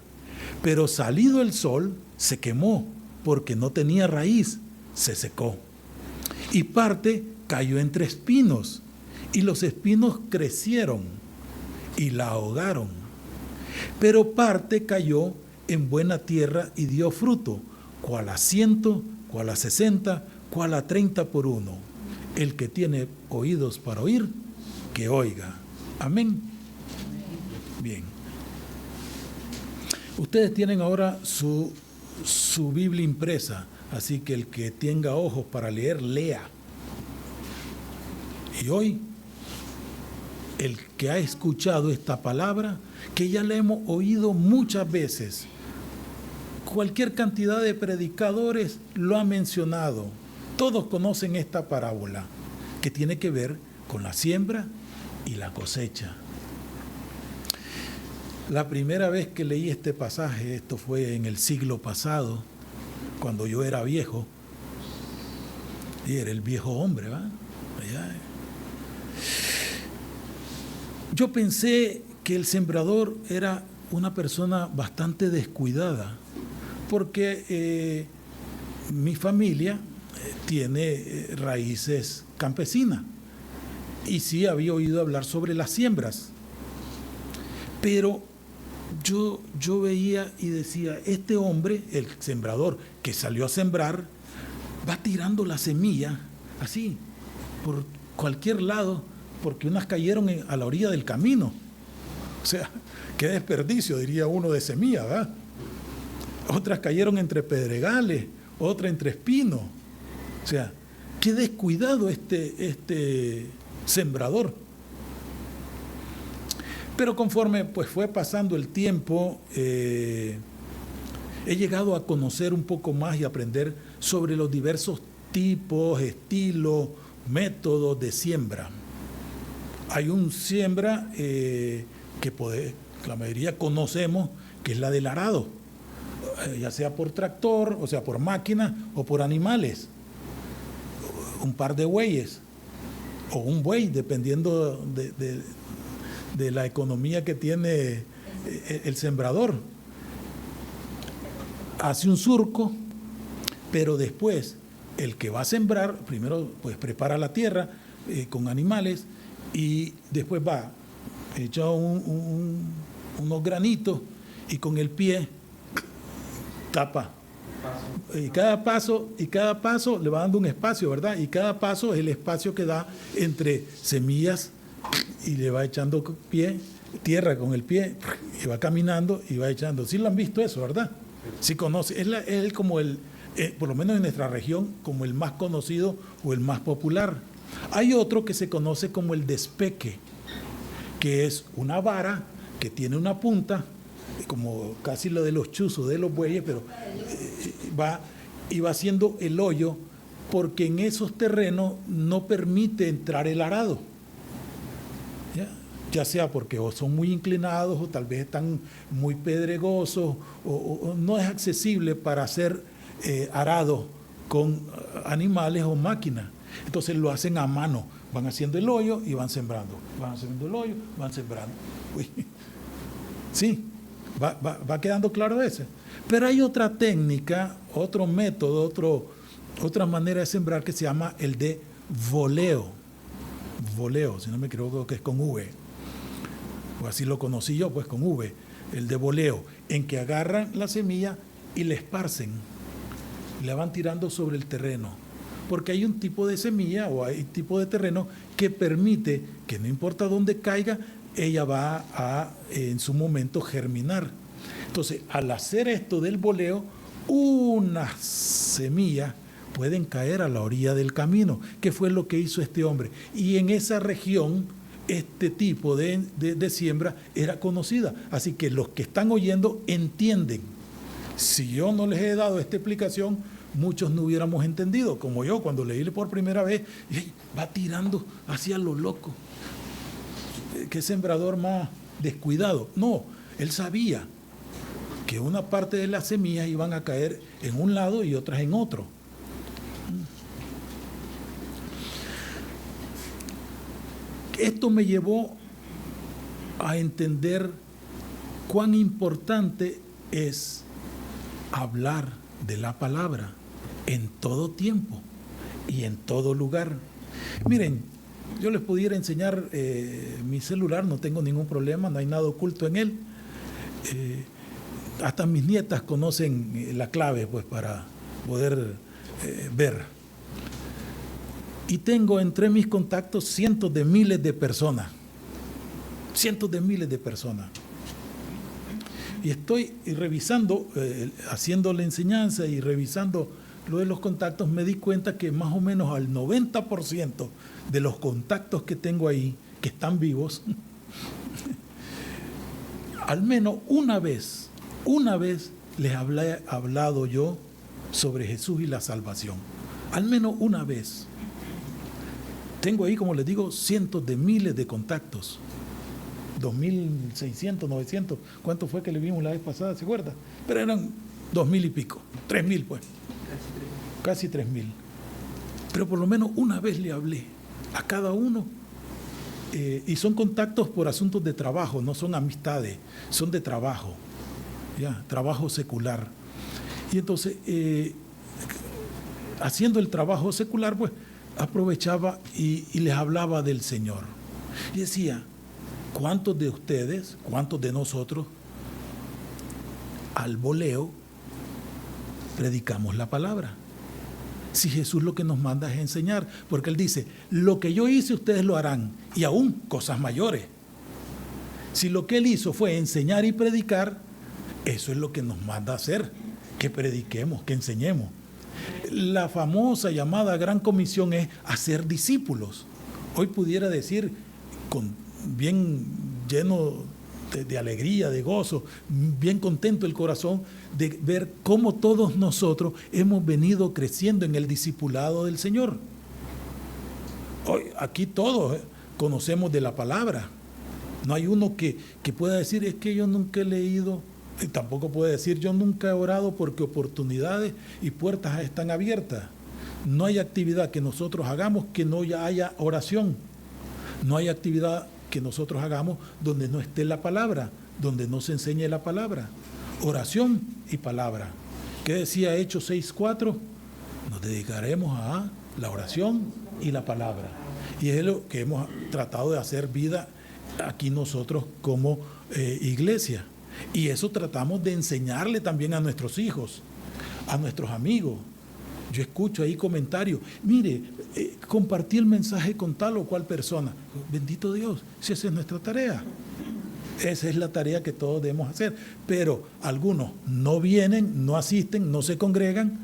Pero salido el sol, se quemó, porque no tenía raíz, se secó. Y parte cayó entre espinos, y los espinos crecieron y la ahogaron. Pero parte cayó en buena tierra y dio fruto, cual a 100, cual a 60, cual a 30 por uno. El que tiene oídos para oír, que oiga. Amén. Bien. Ustedes tienen ahora su Biblia impresa, así que el que tenga ojos para leer, lea. Y hoy, el que ha escuchado esta palabra, que ya la hemos oído muchas veces, cualquier cantidad de predicadores lo ha mencionado. Todos conocen esta parábola, que tiene que ver con la siembra y la cosecha. La primera vez que leí este pasaje, esto fue en el siglo pasado, cuando yo era viejo, y era el viejo hombre, ¿va? Allá. Yo pensé que el sembrador era una persona bastante descuidada, porque mi familia tiene raíces campesinas y sí había oído hablar sobre las siembras, pero yo veía y decía, este hombre, el sembrador que salió a sembrar, va tirando la semilla así, por cualquier lado, porque unas cayeron a la orilla del camino. O sea, qué desperdicio, diría uno, de semilla, ¿verdad? Otras cayeron entre pedregales, otras entre espinos. O sea, qué descuidado este sembrador. Pero conforme pues fue pasando el tiempo, he llegado a conocer un poco más y aprender sobre los diversos tipos, estilos, métodos de siembra. Hay un siembra que la mayoría conocemos, que es la del arado, ya sea por tractor, o sea, por máquina o por animales. Un par de bueyes o un buey, dependiendo de la economía que tiene el sembrador. Hace un surco, pero después el que va a sembrar, primero pues prepara la tierra con animales y después va, echa unos granitos y con el pie tapa. Y cada paso le va dando un espacio, ¿verdad? Y cada paso es el espacio que da entre semillas y le va echando tierra con el pie y va caminando y va echando. ¿Sí lo han visto eso, verdad? Sí conoce. Es como por lo menos en nuestra región, como el más conocido o el más popular. Hay otro que se conoce como el despeque, que es una vara que tiene una punta, como casi lo de los chuzos de los bueyes, pero va haciendo el hoyo, porque en esos terrenos no permite entrar el arado. Ya sea porque o son muy inclinados o tal vez están muy pedregosos o no es accesible para hacer arado con animales o máquinas. Entonces lo hacen a mano, van haciendo el hoyo y van sembrando, van haciendo el hoyo, van sembrando. Uy. Sí, va quedando claro ese. Pero hay otra técnica, otro método, otra manera de sembrar que se llama el de voleo. Voleo, si no me equivoco, que es con V. O así lo conocí yo, pues con V. El de voleo, en que agarran la semilla y la esparcen. La van tirando sobre el terreno. Porque hay un tipo de semilla o hay tipo de terreno que permite que no importa dónde caiga, ella va a en su momento germinar. Entonces, al hacer esto del voleo, unas semillas pueden caer a la orilla del camino, que fue lo que hizo este hombre. Y en esa región, este tipo de siembra era conocida. Así que los que están oyendo entienden. Si yo no les he dado esta explicación, muchos no hubiéramos entendido. Como yo, cuando leí por primera vez, va tirando hacia lo loco. ¿Qué sembrador más descuidado? No, él sabía que una parte de las semillas iban a caer en un lado y otras en otro. Esto me llevó a entender cuán importante es hablar de la palabra en todo tiempo y en todo lugar. Miren, yo les pudiera enseñar mi celular, no tengo ningún problema, no hay nada oculto en él. Hasta mis nietas conocen la clave, pues, para poder ver. Y tengo entre mis contactos cientos de miles de personas. Cientos de miles de personas. Y estoy revisando, haciendo la enseñanza y revisando lo de los contactos, me di cuenta que más o menos al 90% de los contactos que tengo ahí, que están vivos, al menos una vez les he hablado yo sobre Jesús y la salvación. Al menos una vez. Tengo ahí, como les digo, cientos de miles de contactos. 2.600, 900. ¿Cuánto fue que le vimos la vez pasada? ¿Se acuerda? Pero eran 2.000 y pico. 3.000, pues. Casi 3.000. Pero por lo menos una vez le hablé a cada uno. Y son contactos por asuntos de trabajo, no son amistades, son de trabajo. Ya, trabajo secular. Y entonces, haciendo el trabajo secular, pues, aprovechaba y les hablaba del Señor. Y decía, ¿cuántos de ustedes, cuántos de nosotros, al voleo, predicamos la palabra? Si Jesús lo que nos manda es enseñar, porque Él dice, lo que yo hice ustedes lo harán, y aún cosas mayores. Si lo que Él hizo fue enseñar y predicar, eso es lo que nos manda a hacer, que prediquemos, que enseñemos. La famosa llamada Gran Comisión es hacer discípulos. Hoy pudiera decir, bien lleno de alegría, de gozo, bien contento el corazón de ver cómo todos nosotros hemos venido creciendo en el discipulado del Señor. Hoy, aquí todos conocemos de la palabra. No hay uno que pueda decir, es que yo nunca he leído. Y tampoco puede decir, yo nunca he orado porque oportunidades y puertas están abiertas. No hay actividad que nosotros hagamos que no haya oración. No hay actividad que nosotros hagamos donde no esté la palabra, donde no se enseñe la palabra. Oración y palabra. ¿Qué decía Hechos 6:4? Nos dedicaremos a la oración y la palabra. Y es lo que hemos tratado de hacer vida aquí nosotros como iglesia. Y eso tratamos de enseñarle también a nuestros hijos, a nuestros amigos. Yo escucho ahí comentarios, mire, compartí el mensaje con tal o cual persona. Bendito Dios, si esa es nuestra tarea. Esa es la tarea que todos debemos hacer. Pero algunos no vienen, no asisten, no se congregan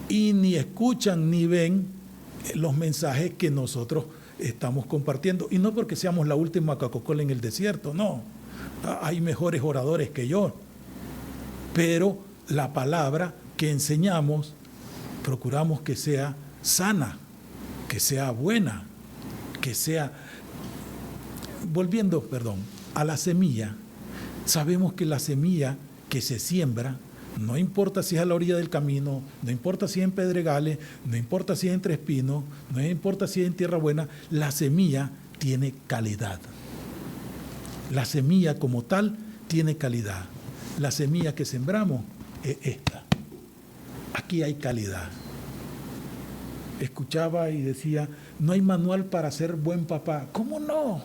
y ni escuchan ni ven los mensajes que nosotros estamos compartiendo. Y no porque seamos la última Coca-Cola en el desierto, no. Hay mejores oradores que yo, pero la palabra que enseñamos procuramos que sea sana, que sea buena, que sea... Volviendo, a la semilla, sabemos que la semilla que se siembra, no importa si es a la orilla del camino, no importa si es en pedregales, no importa si es entre espinos, no importa si es en tierra buena, la semilla tiene calidad. La semilla como tal tiene calidad. La semilla que sembramos es esta. Aquí hay calidad. escuchaba y decía, no hay manual para ser buen papá. ¿Cómo no?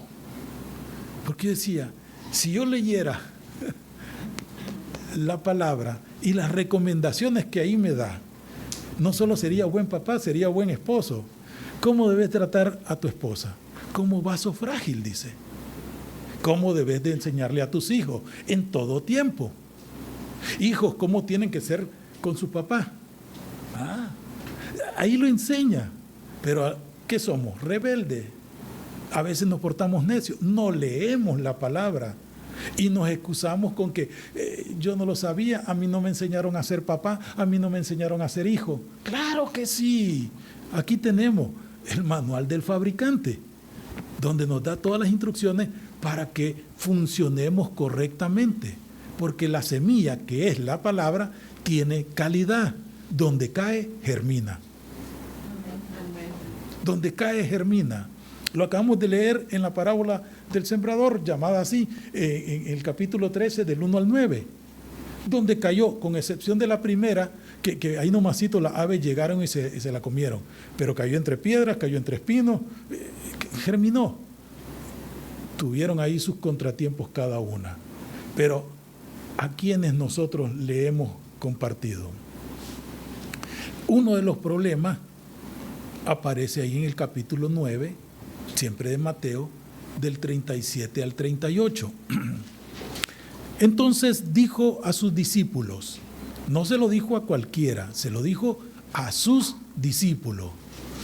Porque yo decía, si yo leyera la palabra y las recomendaciones que ahí me da, no solo sería buen papá, sería buen esposo. ¿Cómo debes tratar a tu esposa? Como vaso frágil, dice. ¿Cómo debes de enseñarle a tus hijos? En todo tiempo. Hijos, ¿cómo tienen que ser con su papá? Ahí lo enseña. Pero, ¿qué somos? Rebeldes. A veces nos portamos necios. No leemos la palabra. Y nos excusamos con que yo no lo sabía, a mí no me enseñaron a ser papá, a mí no me enseñaron a ser hijo. ¡Claro que sí! Aquí tenemos el manual del fabricante, donde nos da todas las instrucciones para que funcionemos correctamente. Porque la semilla, que es la palabra, tiene calidad. Donde cae, germina. Donde cae, germina. Lo acabamos de leer en la parábola del sembrador, llamada así, en el capítulo 13, del 1 al 9, donde cayó, con excepción de la primera, que ahí nomasito las aves llegaron y se la comieron, pero cayó entre piedras, cayó entre espinos, germinó. Tuvieron ahí sus contratiempos cada una, pero a quienes nosotros le hemos compartido. Uno de los problemas aparece ahí en el capítulo 9, siempre de Mateo, del 37 al 38. Entonces dijo a sus discípulos, no se lo dijo a cualquiera, se lo dijo a sus discípulos,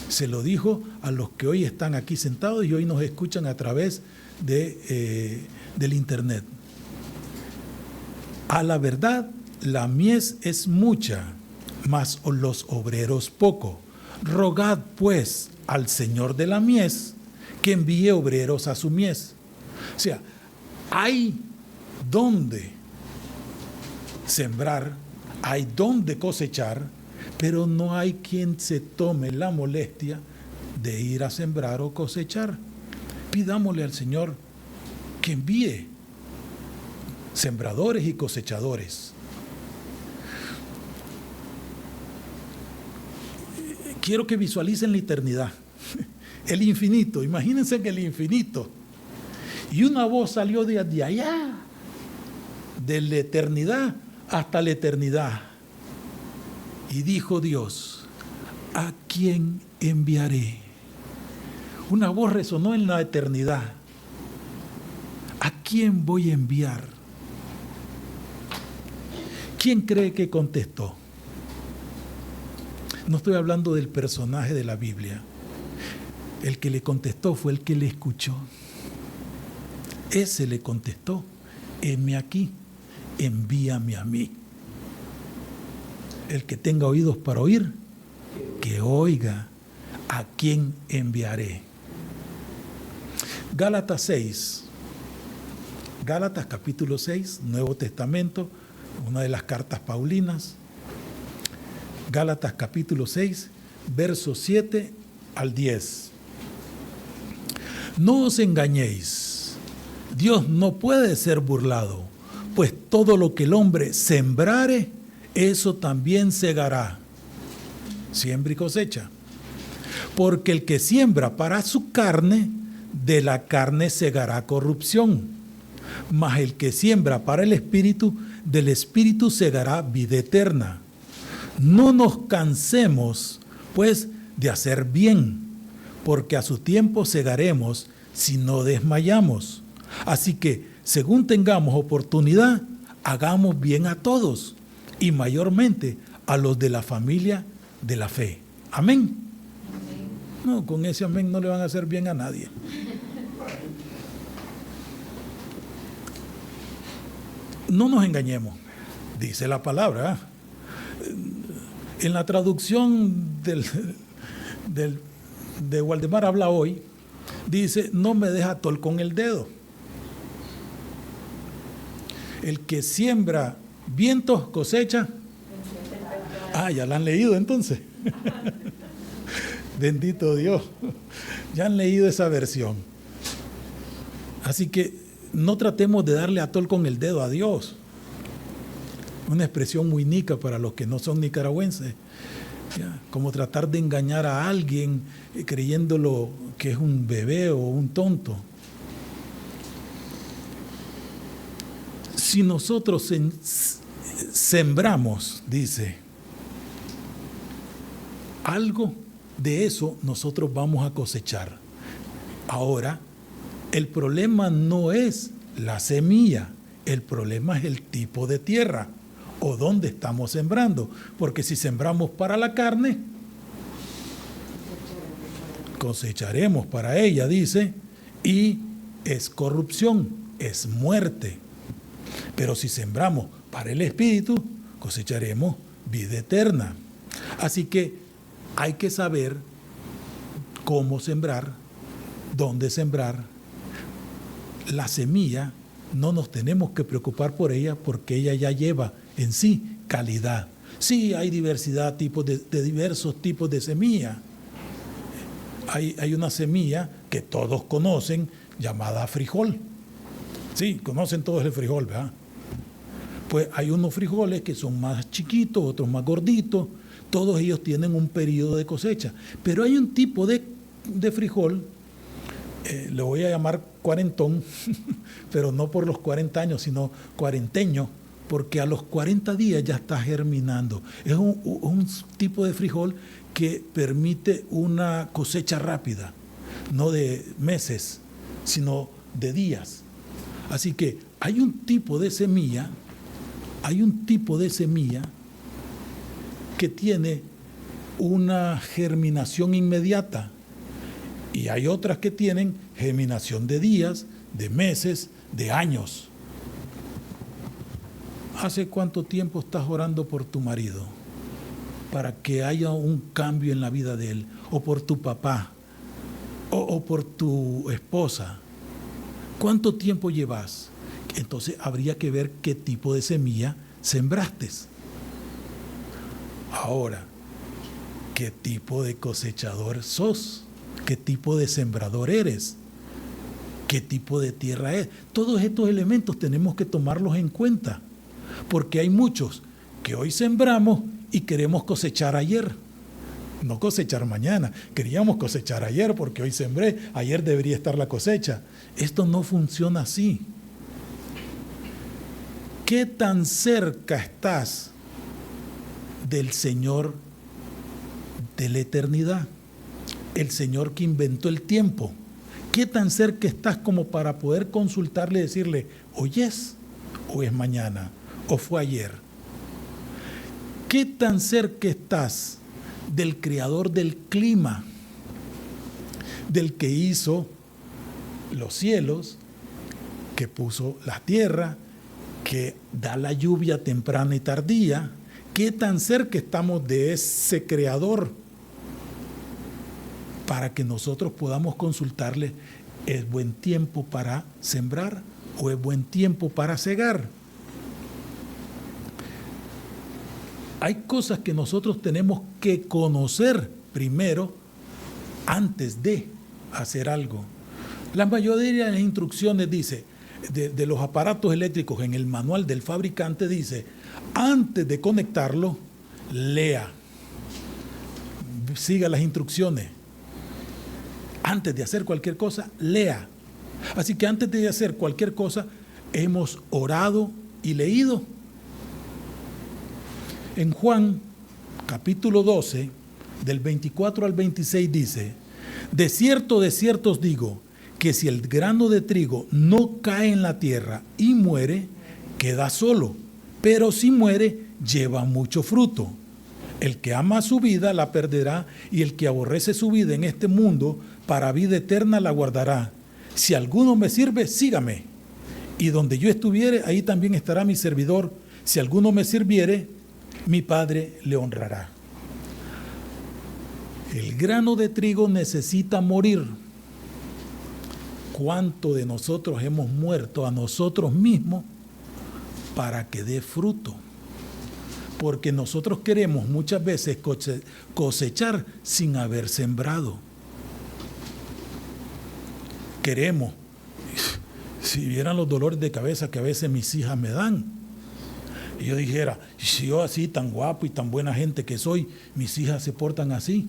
se lo dijo a los que hoy están aquí sentados y hoy nos escuchan a través del internet. A la verdad, la mies es mucha, mas los obreros poco. Rogad pues al Señor de la mies que envíe obreros a su mies. O sea, hay donde sembrar, hay donde cosechar, pero no hay quien se tome la molestia de ir a sembrar o cosechar. Pidámosle al Señor que envíe sembradores y cosechadores. Quiero que visualicen la eternidad. El infinito, imagínense que el infinito. Y una voz salió de allá, de la eternidad hasta la eternidad. Y dijo Dios, ¿a quién enviaré? Una voz resonó en la eternidad. ¿A quién voy a enviar? ¿Quién cree que contestó? No estoy hablando del personaje de la Biblia. El que le contestó fue el que le escuchó. Ese le contestó, heme aquí, envíame a mí. El que tenga oídos para oír, que oiga, ¿a quién enviaré? Gálatas 6. Gálatas capítulo 6, Nuevo Testamento, una de las cartas paulinas. Gálatas capítulo 6, versos 7 al 10. No os engañéis, Dios no puede ser burlado, pues todo lo que el hombre sembrare, eso también segará. Siembra y cosecha. Porque el que siembra para su carne, de la carne segará corrupción. Mas el que siembra para el Espíritu, del Espíritu segará vida eterna. No nos cansemos, pues, de hacer bien, porque a su tiempo segaremos si no desmayamos. Así que, según tengamos oportunidad, hagamos bien a todos, y mayormente a los de la familia de la fe. Amén. No, con ese amén no le van a hacer bien a nadie. No nos engañemos, dice la palabra. En la traducción de Waldemar habla hoy, dice, no me deja atol con el dedo. El que siembra vientos cosecha. Ah, ya la han leído entonces. Bendito Dios. Ya han leído esa versión. Así que no tratemos de darle atol con el dedo a Dios. Una expresión muy nica para los que no son nicaragüenses. Ya, como tratar de engañar a alguien creyéndolo que es un bebé o un tonto. Si nosotros sembramos, dice, algo de eso nosotros vamos a cosechar. Ahora, el problema no es la semilla, el problema es el tipo de tierra o dónde estamos sembrando. Porque si sembramos para la carne, cosecharemos para ella, dice, y es corrupción, es muerte. Pero si sembramos para el Espíritu, cosecharemos vida eterna. Así que hay que saber cómo sembrar, dónde sembrar. La semilla no nos tenemos que preocupar por ella porque ella ya lleva en sí calidad. Sí, hay diversidad de diversos tipos de semilla. Hay una semilla que todos conocen llamada frijol. Sí, conocen todos el frijol, ¿verdad? Pues hay unos frijoles que son más chiquitos, otros más gorditos. Todos ellos tienen un periodo de cosecha. Pero hay un tipo de frijol, le voy a llamar cuarentón, pero no por los 40 años, sino cuarenteño, porque a los 40 días ya está germinando. Es un tipo de frijol que permite una cosecha rápida, no de meses, sino de días. Así que hay un tipo de semilla que tiene una germinación inmediata y hay otras que tienen germinación de días, de meses, de años. ¿Hace cuánto tiempo estás orando por tu marido para que haya un cambio en la vida de él? O por tu papá, o por tu esposa. ¿Cuánto tiempo llevas? Entonces habría que ver qué tipo de semilla sembraste. Ahora, ¿qué tipo de cosechador sos? ¿Qué tipo de sembrador eres? ¿Qué tipo de tierra es? Todos estos elementos tenemos que tomarlos en cuenta, porque hay muchos que hoy sembramos y queremos cosechar ayer, no cosechar mañana. Queríamos cosechar ayer porque hoy sembré, ayer debería estar la cosecha. Esto no funciona así. ¿Qué tan cerca estás del Señor de la eternidad? El Señor que inventó el tiempo. ¿Qué tan cerca estás como para poder consultarle y decirle, hoy es, o es mañana, o fue ayer? ¿Qué tan cerca estás del creador del clima, del que hizo los cielos, que puso la tierra, que da la lluvia temprana y tardía? ¿Qué tan cerca estamos de ese creador para que nosotros podamos consultarle? ¿Es buen tiempo para sembrar o es buen tiempo para cegar? Hay cosas que nosotros tenemos que conocer primero antes de hacer algo. La mayoría de las instrucciones dice, de los aparatos eléctricos en el manual del fabricante dice, antes de conectarlo, lea, siga las instrucciones. Antes de hacer cualquier cosa, lea. Así que antes de hacer cualquier cosa, hemos orado y leído. En Juan, capítulo 12, del 24 al 26 dice, de cierto os digo, que si el grano de trigo no cae en la tierra y muere, queda solo, pero si muere, lleva mucho fruto. El que ama su vida la perderá, y el que aborrece su vida en este mundo, para vida eterna la guardará. Si alguno me sirve, sígame, y donde yo estuviere, ahí también estará mi servidor. Si alguno me sirviere, mi Padre le honrará. El grano de trigo necesita morir. ¿Cuánto de nosotros hemos muerto a nosotros mismos para que dé fruto? Porque nosotros queremos muchas veces cosechar sin haber sembrado. Queremos, si vieran los dolores de cabeza que a veces mis hijas me dan, Y yo dijera, si yo así tan guapo y tan buena gente que soy, mis hijas se portan así.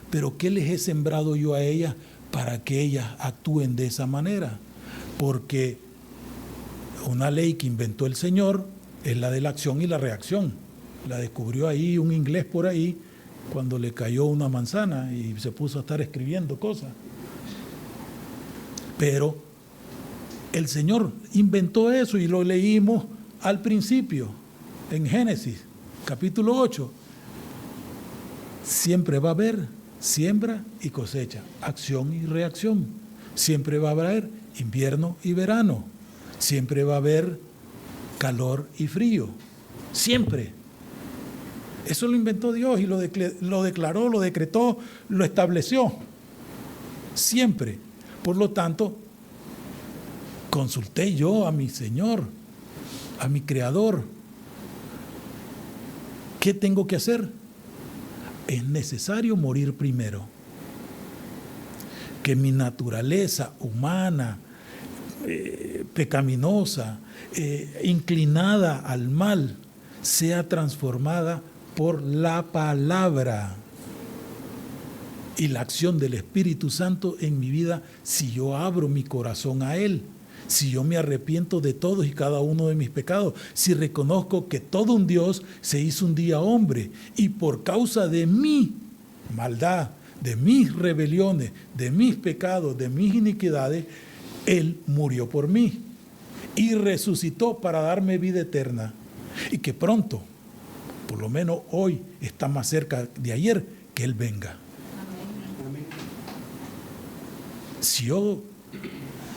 Pero ¿qué les he sembrado yo a ellas para que ellas actúen de esa manera? Porque una ley que inventó el Señor es la de la acción y la reacción. La descubrió ahí un inglés por ahí cuando le cayó una manzana y se puso a estar escribiendo cosas. Pero el Señor inventó eso y lo leímos al principio, en Génesis, capítulo 8. Siempre va a haber siembra y cosecha, acción y reacción. Siempre va a haber invierno y verano. Siempre va a haber calor y frío. Siempre. Eso lo inventó Dios y lo declaró, lo decretó, lo estableció. Siempre. Por lo tanto, consulté yo a mi Señor, a mi Creador. ¿Qué tengo que hacer? Es necesario morir primero. Que mi naturaleza humana, pecaminosa, inclinada al mal, sea transformada por la palabra y la acción del Espíritu Santo en mi vida si yo abro mi corazón a Él, si yo me arrepiento de todos y cada uno de mis pecados, si reconozco que todo un Dios se hizo un día hombre y por causa de mi maldad, de mis rebeliones, de mis pecados, de mis iniquidades, Él murió por mí y resucitó para darme vida eterna y que pronto, por lo menos hoy, está más cerca de ayer que Él venga. Si yo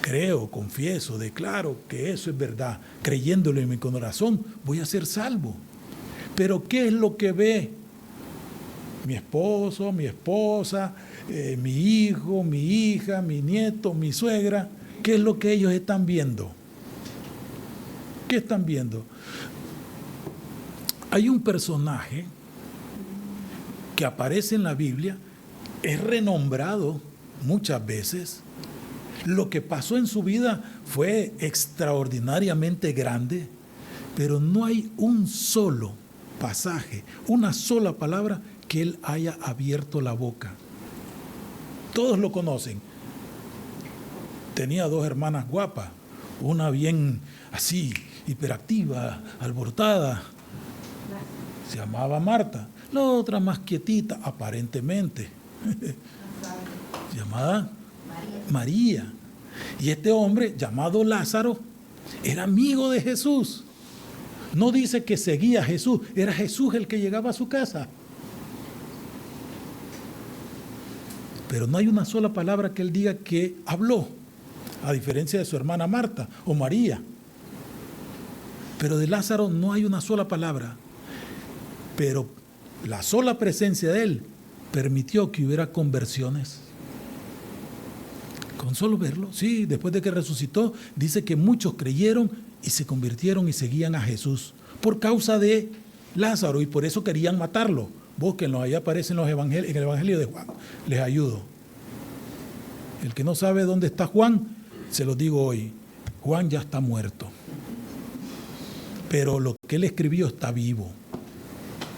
creo, confieso, declaro que eso es verdad, creyéndolo en mi corazón, voy a ser salvo. Pero ¿qué es lo que ve mi esposo, mi esposa, mi hijo, mi hija, mi nieto, mi suegra? ¿Qué es lo que ellos están viendo? ¿Qué están viendo? Hay un personaje que aparece en la Biblia, es renombrado muchas veces. Lo que pasó en su vida fue extraordinariamente grande, pero no hay un solo pasaje, una sola palabra que él haya abierto la boca. Todos lo conocen. Tenía 2 hermanas guapas, una bien así, hiperactiva, alborotada, se llamaba Marta, la otra más quietita, aparentemente, llamada María. Y este hombre, llamado Lázaro, era amigo de Jesús. No dice que seguía a Jesús, era Jesús el que llegaba a su casa. Pero no hay una sola palabra que él diga que habló, a diferencia de su hermana Marta o María. Pero de Lázaro no hay una sola palabra. Pero la sola presencia de él permitió que hubiera conversiones. Con solo verlo, sí, después de que resucitó, dice que muchos creyeron y se convirtieron y seguían a Jesús por causa de Lázaro y por eso querían matarlo. Búsquenlo, ahí aparecen los evangelios, en el Evangelio de Juan. Les ayudo. El que no sabe dónde está Juan, se lo digo hoy. Juan ya está muerto. Pero lo que él escribió está vivo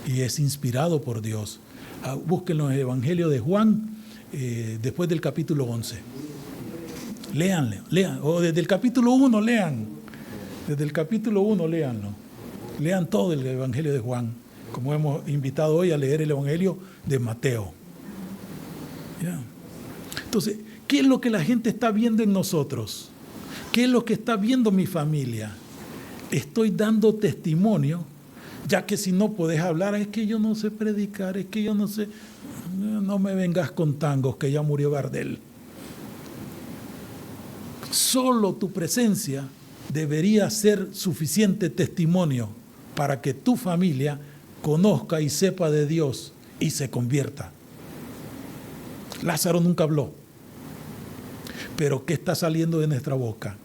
y es inspirado por Dios. Búsquenlo en el Evangelio de Juan, después del capítulo 11. Lean, o desde el capítulo 1 lean. Desde el capítulo 1 leanlo. Lean todo el Evangelio de Juan, como hemos invitado hoy a leer el Evangelio de Mateo. ¿Ya? Entonces, ¿qué es lo que la gente está viendo en nosotros? ¿Qué es lo que está viendo mi familia? Estoy dando testimonio, ya que si no puedes hablar, es que yo no sé predicar, es que yo no sé, no me vengas con tangos, que ya murió Gardel. Solo tu presencia debería ser suficiente testimonio para que tu familia conozca y sepa de Dios y se convierta. Lázaro nunca habló, pero ¿qué está saliendo de nuestra boca?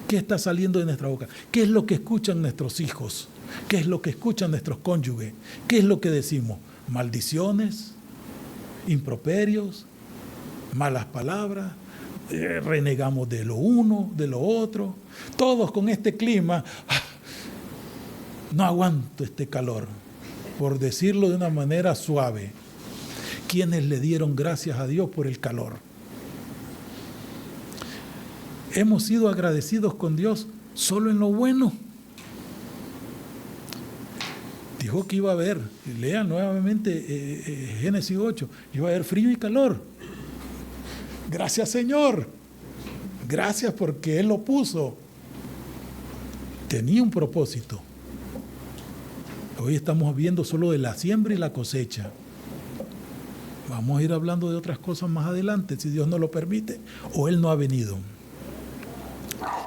¿Qué está saliendo de nuestra boca? ¿Qué es lo que escuchan nuestros hijos? ¿Qué es lo que escuchan nuestros cónyuges? ¿Qué es lo que decimos? Maldiciones, improperios, malas palabras, renegamos de lo uno, de lo otro. Todos con este clima no aguanto este calor, por decirlo de una manera suave. ¿Quiénes le dieron gracias a Dios por el calor? Hemos sido agradecidos con Dios solo en lo bueno. Dijo que iba a haber, lean nuevamente Génesis 8, iba a haber frío y calor. Gracias, Señor. Gracias porque Él lo puso. Tenía un propósito. Hoy estamos viendo solo de la siembra y la cosecha. Vamos a ir hablando de otras cosas más adelante, si Dios nos lo permite, o Él no ha venido.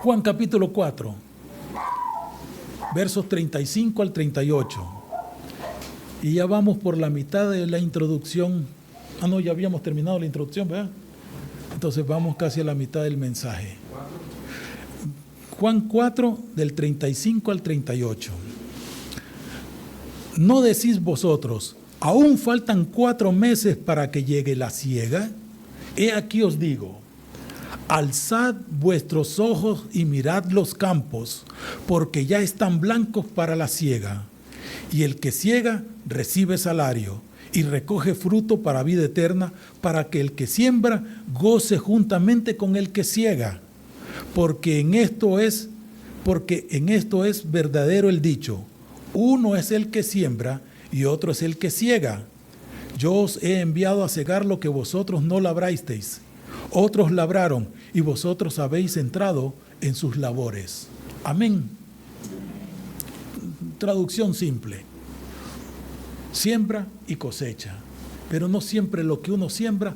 Juan capítulo 4, versos 35 al 38. Y ya vamos por la mitad de la introducción. No, ya habíamos terminado la introducción, ¿verdad? Entonces vamos casi a la mitad del mensaje. Juan 4, del 35 al 38. ¿No decís vosotros, aún faltan 4 meses para que llegue la siega? He aquí os digo, alzad vuestros ojos y mirad los campos, porque ya están blancos para la siega. Y el que siega recibe salario y recoge fruto para vida eterna, para que el que siembra goce juntamente con el que siega. Porque en esto es verdadero el dicho: uno es el que siembra y otro es el que siega. Yo os he enviado a segar lo que vosotros no labrasteis. Otros labraron y vosotros habéis entrado en sus labores. Amén. Traducción simple. Siembra y cosecha. Pero no siempre lo que uno siembra,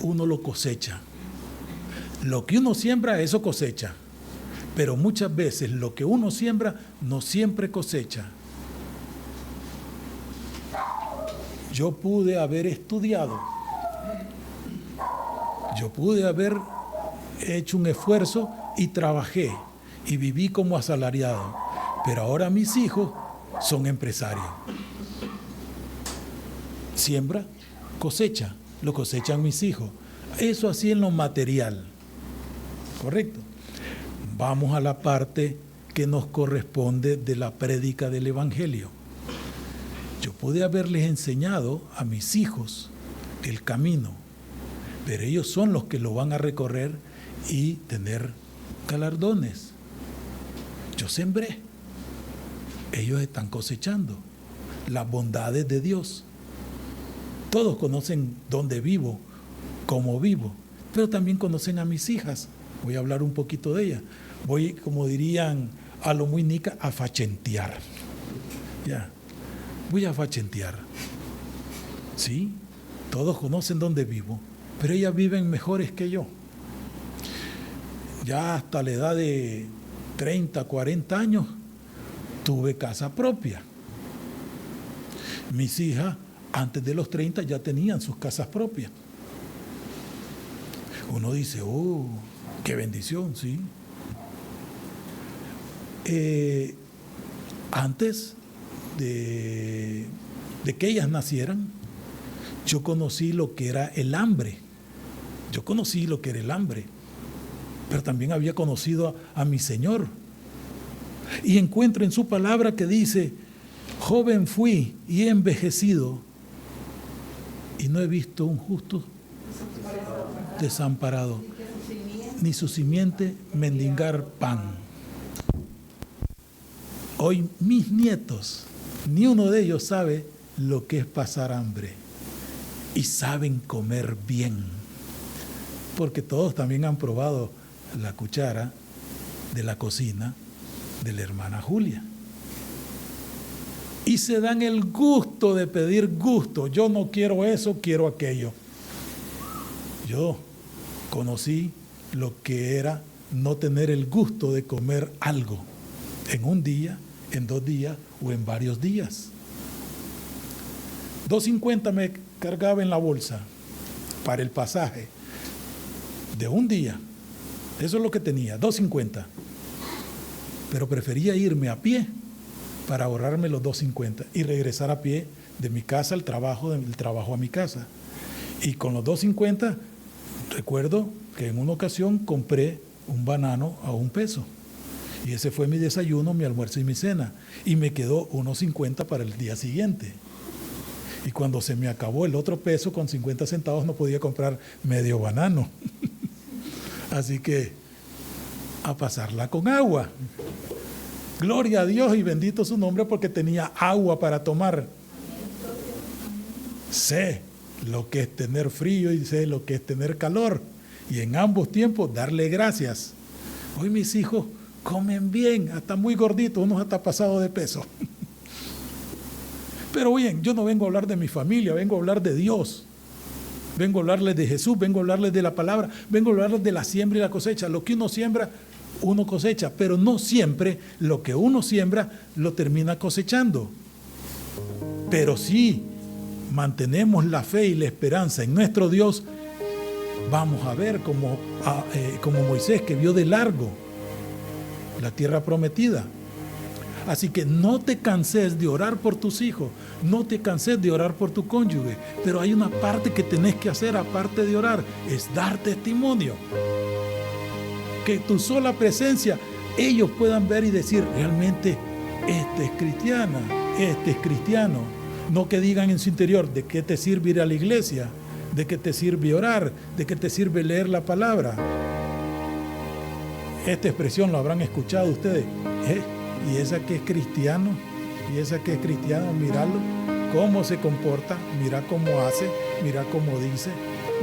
uno lo cosecha. Lo que uno siembra, eso cosecha. Pero muchas veces lo que uno siembra, no siempre cosecha. Yo pude haber estudiado. Yo pude haber hecho un esfuerzo y trabajé y viví como asalariado. Pero ahora mis hijos son empresarios. Siembra, cosecha, lo cosechan mis hijos. Eso así en lo material. ¿Correcto? Vamos a la parte que nos corresponde de la prédica del Evangelio. Yo pude haberles enseñado a mis hijos el camino, pero ellos son los que lo van a recorrer y tener galardones. Yo sembré, ellos están cosechando las bondades de Dios. Todos conocen dónde vivo, cómo vivo, pero también conocen a mis hijas. Voy a hablar un poquito de ellas. Voy, como dirían a lo muy nica, a fachentear. Ya, voy a fachentear. Sí, todos conocen dónde vivo, pero ellas viven mejores que yo. Ya hasta la edad de 30, 40 años, tuve casa propia. Mis hijas, antes de los 30, ya tenían sus casas propias. Uno dice, oh, qué bendición, sí. Antes de que ellas nacieran, yo conocí lo que era el hambre. Yo conocí lo que era el hambre, pero también había conocido a mi Señor. Y encuentro en su palabra que dice, joven fui y he envejecido, y no he visto un justo desamparado, ni su simiente mendigar pan. Hoy mis nietos, ni uno de ellos sabe lo que es pasar hambre, y saben comer bien, porque todos también han probado la cuchara de la cocina de la hermana Julia. Y se dan el gusto de pedir gusto. Yo no quiero eso, quiero aquello. Yo conocí lo que era no tener el gusto de comer algo en un día, en 2 días o en varios días. 2.50 me cargaba en la bolsa para el pasaje de un día. Eso es lo que tenía, 2.50. Pero prefería irme a pie para ahorrarme los 2.50 y regresar a pie de mi casa al trabajo, del trabajo a mi casa. Y con los 2.50, recuerdo que en una ocasión compré un banano a $1. Y ese fue mi desayuno, mi almuerzo y mi cena. Y me quedó 1.50 para el día siguiente. Y cuando se me acabó el otro peso, con 50 centavos no podía comprar medio banano. Así que a pasarla con agua. Gloria a Dios y bendito su nombre porque tenía agua para tomar. Sé lo que es tener frío y sé lo que es tener calor. Y en ambos tiempos darle gracias. Hoy mis hijos comen bien, hasta muy gorditos, unos hasta pasados de peso. Pero bien, yo no vengo a hablar de mi familia, vengo a hablar de Dios. Vengo a hablarles de Jesús, vengo a hablarles de la palabra, vengo a hablarles de la siembra y la cosecha. Lo que uno siembra, uno cosecha, pero no siempre lo que uno siembra lo termina cosechando. Pero si mantenemos la fe y la esperanza en nuestro Dios, vamos a ver como Moisés, que vio de largo la tierra prometida. Así que no te canses de orar por tus hijos, no te canses de orar por tu cónyuge, pero hay una parte que tenés que hacer aparte de orar, es dar testimonio. Que tu sola presencia ellos puedan ver y decir, realmente este es cristiana, este es cristiano. No que digan en su interior, ¿de qué te sirve ir a la iglesia? ¿De qué te sirve orar? ¿De qué te sirve leer la palabra? Esta expresión lo habrán escuchado ustedes. ¿Y esa que es cristiano? ¿Y esa que es cristiano? Míralo, cómo se comporta, mira cómo hace, mira cómo dice,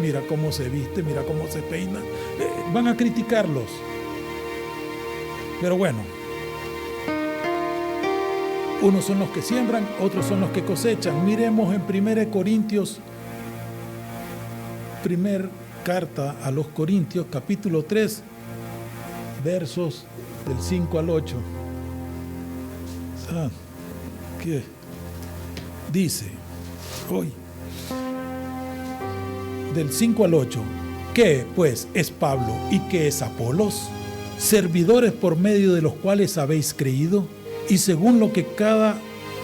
mira cómo se viste, mira cómo se peina. Van a criticarlos. Pero bueno, unos son los que siembran, otros son los que cosechan. Miremos en 1 Corintios, primer carta a los Corintios, capítulo 3, versos del 5 al 8. ¿Qué dice hoy? Del 5 al 8. ¿Qué, pues, es Pablo y qué es Apolos? Servidores por medio de los cuales habéis creído, y según lo que cada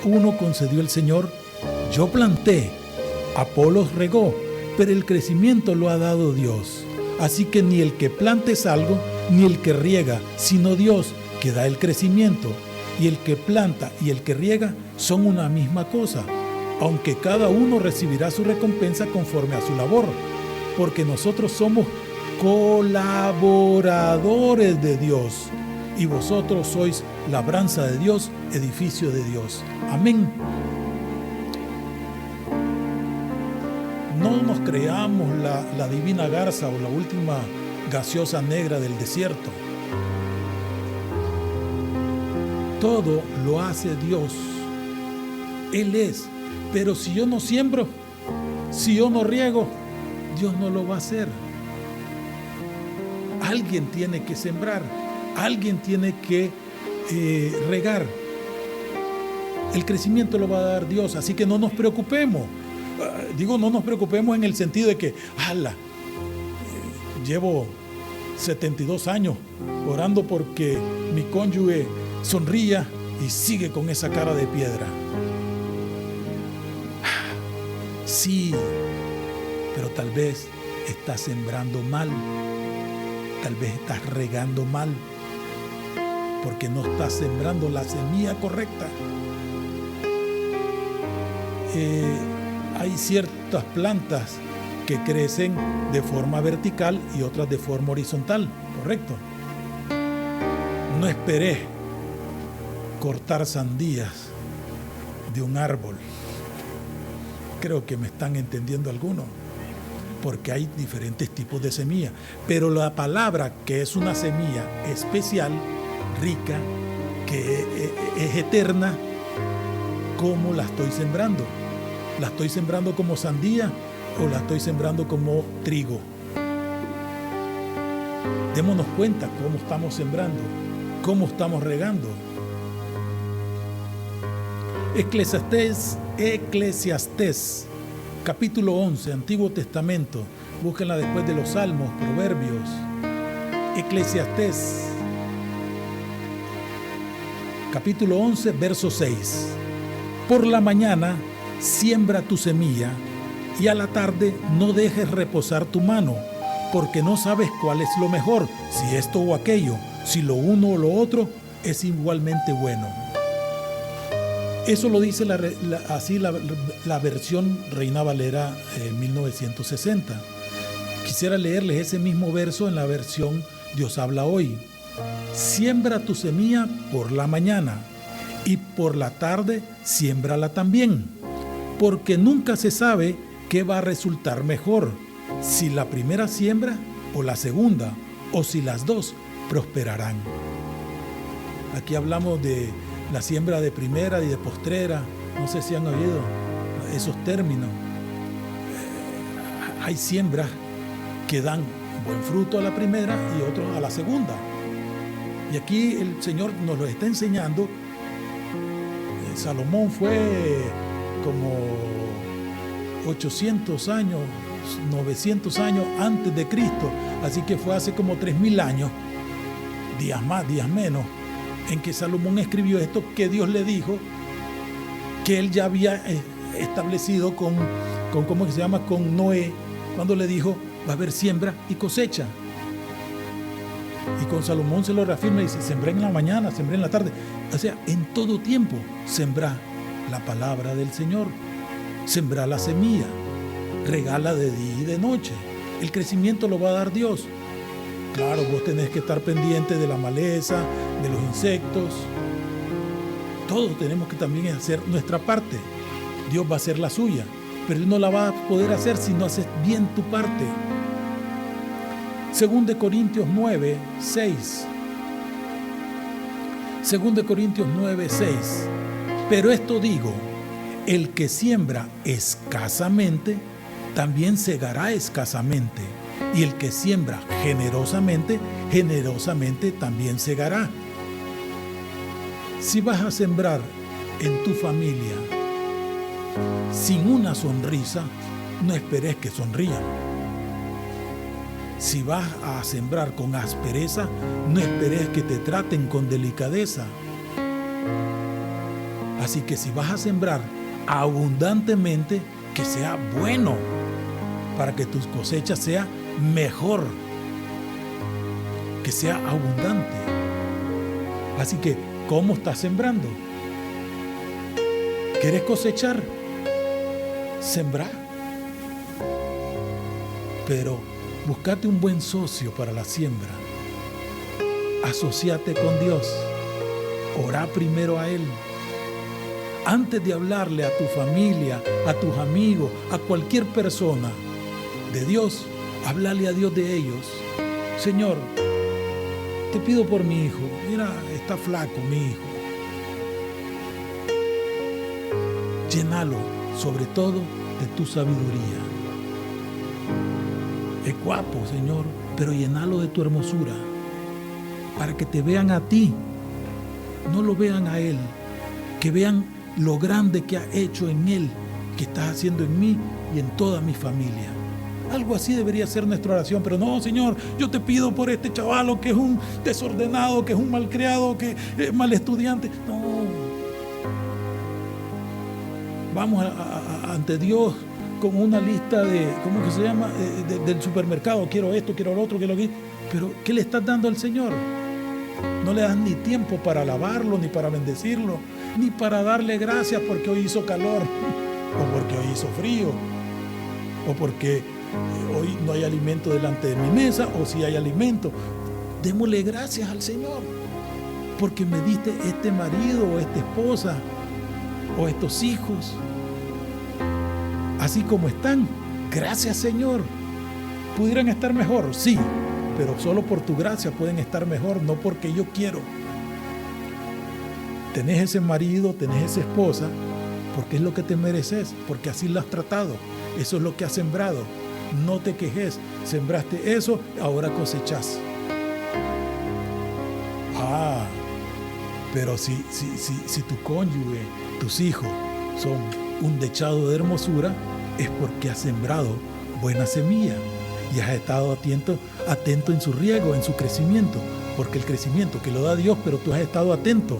uno concedió el Señor. Yo planté, Apolos regó, pero el crecimiento lo ha dado Dios. Así que ni el que planta es algo, ni el que riega, sino Dios que da el crecimiento. Y el que planta y el que riega son una misma cosa, aunque cada uno recibirá su recompensa conforme a su labor, porque nosotros somos colaboradores de Dios, y vosotros sois labranza de Dios, edificio de Dios. Amén. No nos creamos la divina garza o la última gaseosa negra del desierto. Todo lo hace Dios. Él es. Pero si yo no siembro, si yo no riego, Dios no lo va a hacer. Alguien tiene que sembrar, alguien tiene que regar. El crecimiento lo va a dar Dios, así que no nos preocupemos. Digo, no nos preocupemos en el sentido de que, llevo 72 años orando porque mi cónyuge sonría y sigue con esa cara de piedra. Sí, pero tal vez estás sembrando mal, tal vez estás regando mal, porque no estás sembrando la semilla correcta. Hay ciertas plantas que crecen de forma vertical y otras de forma horizontal, ¿correcto? No esperé cortar sandías de un árbol. Creo que me están entendiendo algunos, porque hay diferentes tipos de semilla. Pero la palabra, que es una semilla especial, rica, que es eterna, ¿cómo la estoy sembrando? ¿La estoy sembrando como sandía o la estoy sembrando como trigo? Démonos cuenta cómo estamos sembrando, cómo estamos regando. Eclesiastés, capítulo 11, Antiguo Testamento. Búsquenla después de los Salmos, Proverbios. Eclesiastés, capítulo 11, verso 6. Por la mañana siembra tu semilla, y a la tarde no dejes reposar tu mano, porque no sabes cuál es lo mejor, si esto o aquello, si lo uno o lo otro, es igualmente bueno. Eso lo dice así la versión Reina Valera 1960. Quisiera leerles ese mismo verso en la versión Dios habla hoy. Siembra tu semilla por la mañana y por la tarde siémbrala también, porque nunca se sabe qué va a resultar mejor, si la primera siembra o la segunda, o si las dos prosperarán. Aquí hablamos de la siembra de primera y de postrera. No sé si han oído esos términos. Hay siembras que dan buen fruto a la primera y otros a la segunda. Y aquí el Señor nos lo está enseñando. Salomón fue como 800 años, 900 años antes de Cristo. Así que fue hace como 3000 años, días más, días menos, en que Salomón escribió esto, que Dios le dijo que él ya había establecido con ¿cómo que se llama? Con Noé, cuando le dijo, va a haber siembra y cosecha. Y con Salomón se lo reafirma y dice, sembré en la mañana, sembré en la tarde. O sea, en todo tiempo, sembrá la palabra del Señor, sembrá la semilla, regala de día y de noche. El crecimiento lo va a dar Dios. Claro, vos tenés que estar pendiente de la maleza, de los insectos. Todos tenemos que también hacer nuestra parte. Dios va a hacer la suya, pero Él no la va a poder hacer si no haces bien tu parte. 2 Corintios 9, 6. 2 Corintios 9, 6. Pero esto digo, el que siembra escasamente, también segará escasamente. Y el que siembra generosamente, generosamente también segará. Si vas a sembrar en tu familia sin una sonrisa, no esperes que sonrían. Si vas a sembrar con aspereza, no esperes que te traten con delicadeza. Así que si vas a sembrar abundantemente, que sea bueno, para que tu cosecha sea mejor, que sea abundante. Así que, ¿cómo estás sembrando? ¿Quieres cosechar? Sembra. Pero búscate un buen socio para la siembra. Asociate con Dios. Orá primero a Él. Antes de hablarle a tu familia, a tus amigos, a cualquier persona de Dios, háblale a Dios de ellos. Señor, te pido por mi hijo. Mira, está flaco mi hijo. Llénalo, sobre todo, de tu sabiduría. Es guapo, Señor, pero llénalo de tu hermosura, para que te vean a ti, no lo vean a Él, que vean lo grande que ha hecho en Él, que estás haciendo en mí y en toda mi familia. Algo así debería ser nuestra oración, pero no, Señor, yo te pido por este chavalo que es un desordenado, que es un malcriado, que es mal estudiante. No. Vamos ante Dios con una lista de, ¿cómo que se llama? Del supermercado. Quiero esto, quiero lo otro, quiero aquello. Pero, ¿qué le estás dando al Señor? No le das ni tiempo para alabarlo, ni para bendecirlo, ni para darle gracias porque hoy hizo calor, o porque hoy hizo frío, o porque hoy no hay alimento delante de mi mesa, o si hay alimento. Démosle gracias al Señor, porque me diste este marido, o esta esposa, o estos hijos, así como están. Gracias, Señor. ¿Pudieran estar mejor? Sí, pero solo por tu gracia pueden estar mejor, no porque yo quiero. Tenés ese marido, tenés esa esposa, porque es lo que te mereces, porque así lo has tratado. Eso es lo que has sembrado. No te quejes. Sembraste eso, ahora cosechás. Pero si tu cónyuge, tus hijos son un dechado de hermosura, es porque has sembrado buena semilla y has estado atento en su riego, en su crecimiento, porque el crecimiento que lo da Dios, pero tú has estado atento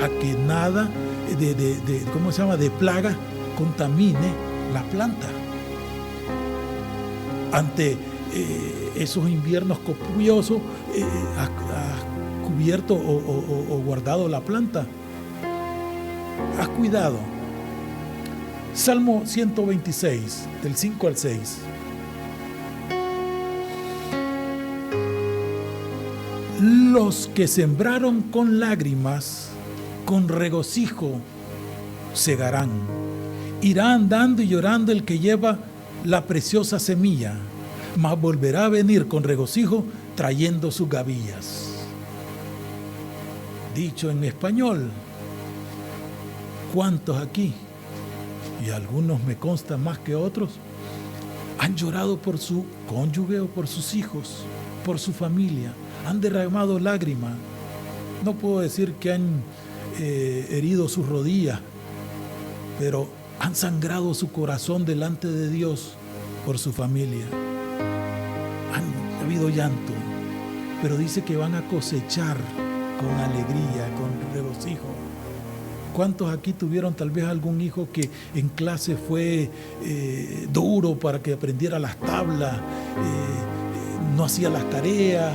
a que nada de plaga contamine la planta. Ante esos inviernos copiosos, has cubierto o guardado la planta. Haz cuidado. Salmo 126, del 5 al 6. Los que sembraron con lágrimas, con regocijo segarán. Irá andando y llorando el que lleva la preciosa semilla, mas volverá a venir con regocijo trayendo sus gavillas. Dicho en español, ¿cuántos aquí? Y algunos me consta más que otros, han llorado por su cónyuge o por sus hijos, por su familia, han derramado lágrimas. No puedo decir que han herido sus rodillas, pero han sangrado su corazón delante de Dios por su familia. Ha habido llanto, pero dice que van a cosechar con alegría, con regocijo. ¿Cuántos aquí tuvieron tal vez algún hijo que en clase fue duro para que aprendiera las tablas, no hacía las tareas,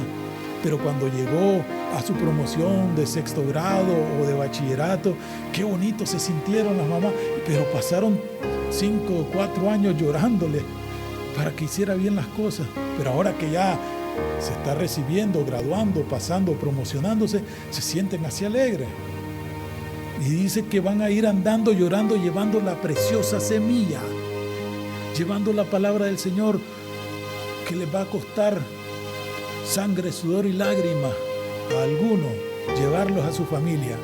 pero cuando llegó a su promoción de 6º grado o de bachillerato, qué bonito se sintieron las mamás, pero pasaron 5 o 4 años llorándole para que hiciera bien las cosas? Pero ahora que ya se está recibiendo, graduando, pasando, promocionándose, se sienten así alegres. Y dice que van a ir andando, llorando, llevando la preciosa semilla, llevando la palabra del Señor, que les va a costar sangre, sudor y lágrimas a algunos, llevarlos a su familia.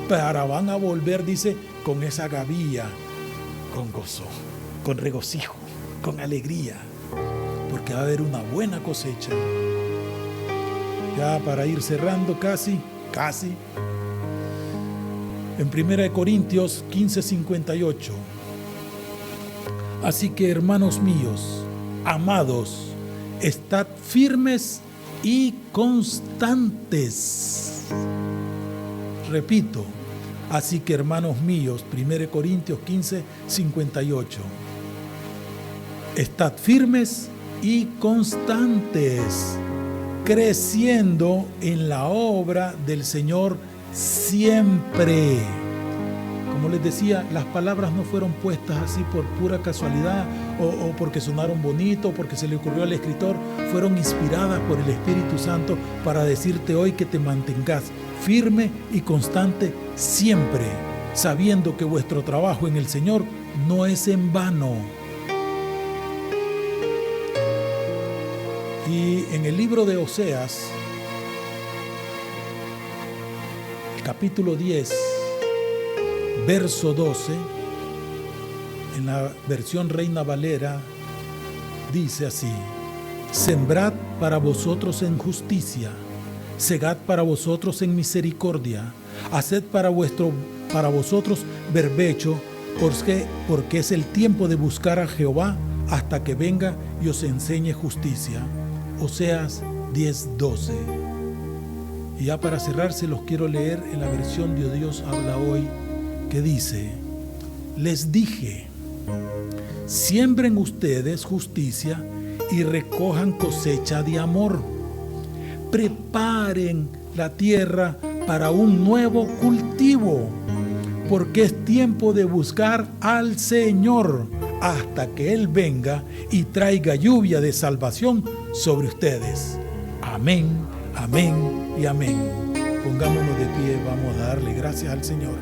Pero van a volver, dice, con esa gavilla, con gozo, con regocijo, con alegría, porque va a haber una buena cosecha. Ya para ir cerrando casi. En 1 Corintios 15:58. Así que, hermanos míos, amados, estad firmes y constantes. Repito, así que, hermanos míos, 1 Corintios 15:58. Estad firmes y constantes, creciendo en la obra del Señor siempre. Como les decía, las palabras no fueron puestas así por pura casualidad o porque sonaron bonito, porque se le ocurrió al escritor. Fueron inspiradas por el Espíritu Santo para decirte hoy que te mantengas firme y constante siempre, sabiendo que vuestro trabajo en el Señor no es en vano. Y en el libro de Oseas, capítulo 10, verso 12, en la versión Reina Valera, dice así: sembrad para vosotros en justicia, segad para vosotros en misericordia, haced para vosotros berbecho, porque es el tiempo de buscar a Jehová hasta que venga y os enseñe justicia. Oseas 10:12. Y ya para cerrar, se los quiero leer en la versión de Dios habla hoy, que dice: les dije, siembren ustedes justicia y recojan cosecha de amor. Preparen la tierra para un nuevo cultivo, porque es tiempo de buscar al Señor hasta que Él venga y traiga lluvia de salvación sobre ustedes. Amén, amén y amén. Pongámonos de pie, vamos a darle gracias al Señor.